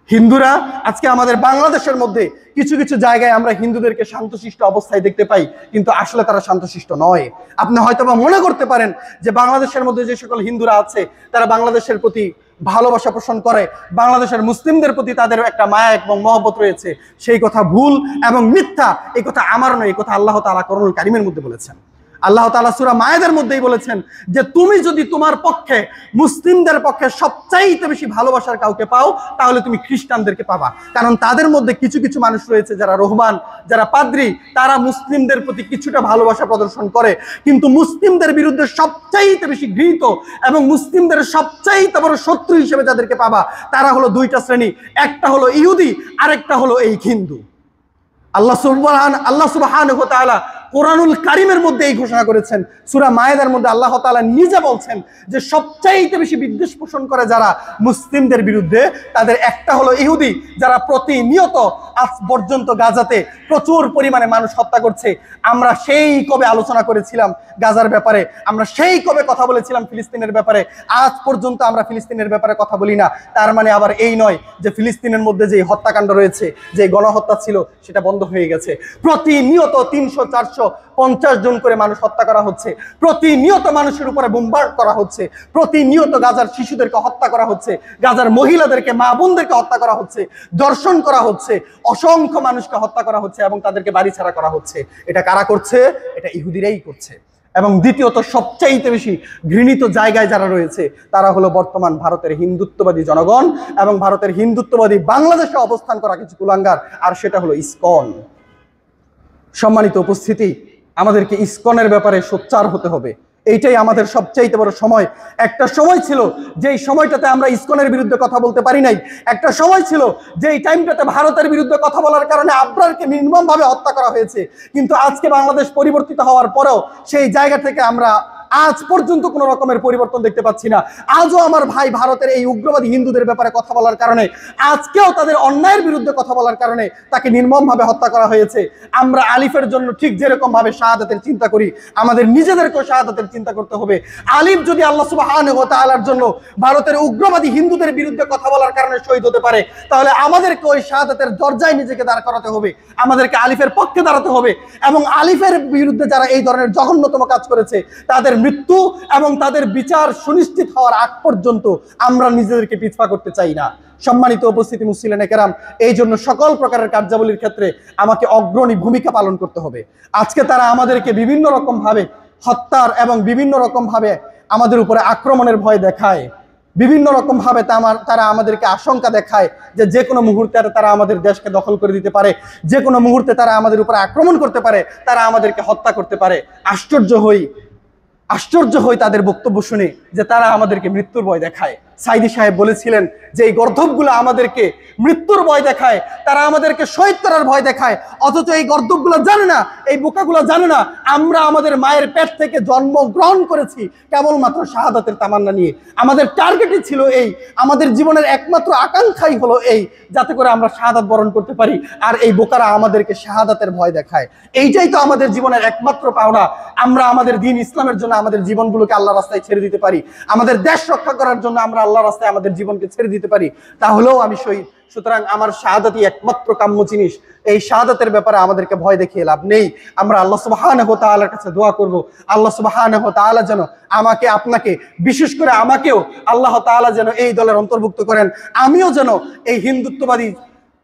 S1: হিন্দুরা আজকে আমাদের বাংলাদেশের মধ্যে কিছু কিছু জায়গায় আমরা হিন্দুদেরকে শান্তশিষ্ট অবস্থায় দেখতে পাই, কিন্তু আসলে তারা শান্তশিষ্ট নয়। আপনি হয়তোবা মনে করতে পারেন যে বাংলাদেশের মধ্যে যে সকল হিন্দুরা আছে তারা বাংলাদেশের প্রতি ভালোবাসা পোষণ করে, বাংলাদেশের মুসলিমদের প্রতি তাদের একটা মায়া এবং মহব্বত রয়েছে, সেই কথা ভুল এবং মিথ্যা। এই কথা আমার নয়, এই কথা আল্লাহ তাআলা কোরআনুল কারীমের মধ্যে বলেছেন। আল্লাহ তাআলা সূরা মায়েদার মধ্যেই বলেছেন যে তুমি যদি তোমার পক্ষে, মুসলিমদের পক্ষে সবচাইতে বেশি ভালোবাসার কাউকে পাও, তাহলে তুমি খ্রিস্টানদেরকে পাবা। কারণ তাদের মধ্যে কিছু কিছু মানুষ রয়েছে যারা রহমান, যারা পাদ্রী, তারা মুসলিমদের প্রতি কিছুটা ভালোবাসা প্রদর্শন করে, কিন্তু মুসলিমদের বিরুদ্ধে সবচাইতে বেশি ঘৃণিত এবং মুসলিমদের সবচাইতে বড় শত্রু হিসেবে যাদেরকে পাবা, তারা হলো দুইটা শ্রেণী। একটা হলো ইহুদি, আরেকটা হলো এই হিন্দু। আল্লাহ সুবহানাহু ওয়া তাআলা কোরআনুল কারীমের মধ্যে এই ঘোষণা করেছেন। সূরা মায়েদার মধ্যে আল্লাহ তাআলা নিজে বলছেন যে সবচাইতে বেশি বিদ্বেষ পোষণ করে যারা মুসলিমদের বিরুদ্ধে, তাদের একটা হলো ইহুদি, যারা প্রতিনিয়ত আজ পর্যন্ত গাজাতে প্রচুর পরিমাণে মানুষ হত্যা করছে। আমরা সেই কবে আলোচনা করেছিলাম গাজার ব্যাপারে, আমরা সেই কবে কথা বলেছিলাম ফিলিস্তিনের ব্যাপারে। আজ পর্যন্ত আমরা ফিলিস্তিনের ব্যাপারে কথা বলি না। তার মানে আবার এই নয় যে ফিলিস্তিনের মধ্যে যে হত্যাকাণ্ড রয়েছে, যে গণহত্যা ছিল, সেটা বন্ধ হয়ে গেছে। প্রতিনিয়ত 300-450 জন করে মানুষ হত্যা করা হচ্ছে, প্রতিনিয়ত মানুষের উপরে বোমবার্ড করা হচ্ছে, প্রতিনিয়ত গাজার শিশুদেরকে হত্যা করা হচ্ছে, গাজার মহিলাদেরকে, মা বোনদেরকে হত্যা করা হচ্ছে, দর্শন করা হচ্ছে, অসংখ্য মানুষকে হত্যা করা হচ্ছে এবং তাদেরকে বাড়ি ছাড়া করা হচ্ছে। এটা কারা করছে? এটা ইহুদিরাই করছে। এবং দ্বিতীয়ত সবচাইতে বেশি ঘৃণিত জায়গায় যারা রয়েছে, তারা হলো বর্তমান ভারতের হিন্দুত্ববাদী জনগণ এবং ভারতের হিন্দুত্ববাদী বাংলাদেশে অবস্থান করা কিছু কুলাঙ্গার, আর সেটা হলো ইসকন। সম্মানিত উপস্থিতি, আমাদেরকে ইসকনের ব্যাপারে সোচ্চার হতে হবে। এইটাই আমাদের সবচাইতে বড় সময়। একটা সময় ছিল যেই সময়টাতে আমরা ইসকনের বিরুদ্ধে কথা বলতে পারি নাই। একটা সময় ছিল যেই টাইমটাতে ভারতের বিরুদ্ধে কথা বলার কারণে আবরারকে নির্মমভাবে হত্যা করা হয়েছে। কিন্তু আজকে বাংলাদেশ পরিবর্তিত হওয়ার পরেও সেই জায়গা থেকে আমরা আজ পর্যন্ত কোনো রকমের পরিবর্তন দেখতে পাচ্ছি না। আজও আমার ভাই ভারতের এই উগ্রবাদী হিন্দুদের ব্যাপারে কথা বলার কারণে, আজকেও তাদের অন্যায়ের বিরুদ্ধে কথা বলার কারণে তাকে নির্মমভাবে হত্যা করা হয়েছে। আমরা আলিফের জন্য ঠিক যেরকম ভাবে শাহাদাতের চিন্তা করি, আমাদের নিজেদেরকেও শাহাদাতের চিন্তা করতে হবে। আলিফ যদি আল্লাহ সুবহানাহু ওয়া তাআলার জন্য ভারতের উগ্রবাদী হিন্দুদের বিরুদ্ধে কথা বলার কারণে শহীদ হতে পারে, তাহলে আমাদেরকে ওই শাহাদাতের দরজায় নিজেকে দাঁড় করাতে হবে। আমাদেরকে আলিফের পক্ষে দাঁড়াতে হবে এবং আলিফের বিরুদ্ধে যারা এই ধরনের জঘন্যতম কাজ করেছে, তাদের মৃত্যু এবং তাদের বিচার সুনিশ্চিত হওয়ার আগ পর্যন্ত আমরা নিজেদেরকে পিছপা করতে চাই না। সম্মানিত উপস্থিতি মুসলিম কেরাম, এই জন্য সকল প্রকারের কার্যাবলীর ক্ষেত্রে আমাকে অগ্রণী ভূমিকা পালন করতে হবে। আজকে তারা আমাদেরকে বিভিন্ন রকম ভাবে হত্যার এবং বিভিন্ন রকম ভাবে আমাদের উপরে আক্রমণের ভয় দেখায়, বিভিন্ন রকম ভাবে তারা আমাদেরকে আশঙ্কা দেখায় যে যে কোনো মুহূর্তে তারা আমাদের দেশকে দখল করে দিতে পারে, যে কোনো মুহূর্তে তারা আমাদের উপরে আক্রমণ করতে পারে, তারা আমাদেরকে হত্যা করতে পারে। আশ্চর্য হই তাদের বক্তব্য শুনে যে তারা আমাদেরকে মৃত্যুর ভয় দেখায়। সাইদি সাহেব বলেছিলেন যে এই গর্দভগুলো আমাদেরকে মৃত্যুর ভয় দেখায়, তারা আমাদেরকে শহীদ করার ভয় দেখায়, অথচ এই গর্দভগুলো জানে না, এই বোকাগুলো জানে না আমরা আমাদের মায়ের পেট থেকে জন্মগ্রহণ করেছি কেবলমাত্র শাহাদাতের তামান্না নিয়ে। আমাদের টার্গেটই ছিল এই, আমাদের জীবনের একমাত্র আকাঙ্ক্ষাই হলো এই, যাতে করে আমরা শাহাদাত বরণ করতে পারি। আর এই বোকারা আমাদেরকে শাহাদাতের ভয় দেখায়। এইটাই তো আমাদের জীবনের একমাত্র পাওনা। আমরা আমাদের দ্বীন ইসলামের জন্য আমাদের জীবনগুলোকে আল্লাহর রাস্তায় ছেড়ে দিতে পারি, আমাদের দেশ রক্ষা করার জন্য আমরা আল্লাহ রাস্তায় আমাদের জীবনকে ছেড়ে দিতে পারি, তাহলেও আমি শহীদ। সুতরাং আমার শাহাদাতই একমাত্র কাম্য জিনিস। এই শাহাদাতের ব্যাপারে আমাদেরকে ভয় দেখিয়ে লাভ নেই। আমরা আল্লাহ সুবহানাহু ওয়া তাআলার কাছে দোয়া করব, আল্লাহ সুবহানাহু ওয়া তাআলা যেন আমাকে, আপনাকে, বিশেষ করে আমাকেও আল্লাহ তাআলা যেন এই দলের অন্তর্ভুক্ত করেন। আমিও যেন এই হিন্দুত্ববাদী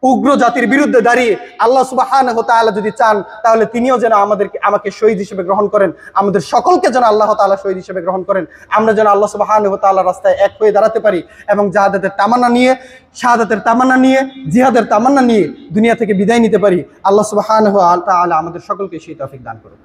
S1: উগ্র জাতির বিরুদ্ধে দাঁড়িয়ে আল্লাহ সুবহানাহু ওয়া তাআলা যদি চান, তাহলে তিনিও যেন আমাকে শহীদ হিসেবে গ্রহণ করেন, আমাদের সকলকে যেন আল্লাহ তাআলা শহীদ হিসেবে গ্রহণ করেন। আমরা যেন আল্লাহ সুবহানাহু ওয়া তাআলার রাস্তায় এক হয়ে দাঁড়াতে পারি এবং শাহাদাতের তামান্না নিয়ে জিহাদের তামান্না নিয়ে দুনিয়া থেকে বিদায় নিতে পারি। আল্লাহ সুবহানাহু ওয়া তাআলা আমাদের সকলকে সেই তৌফিক দান করুন।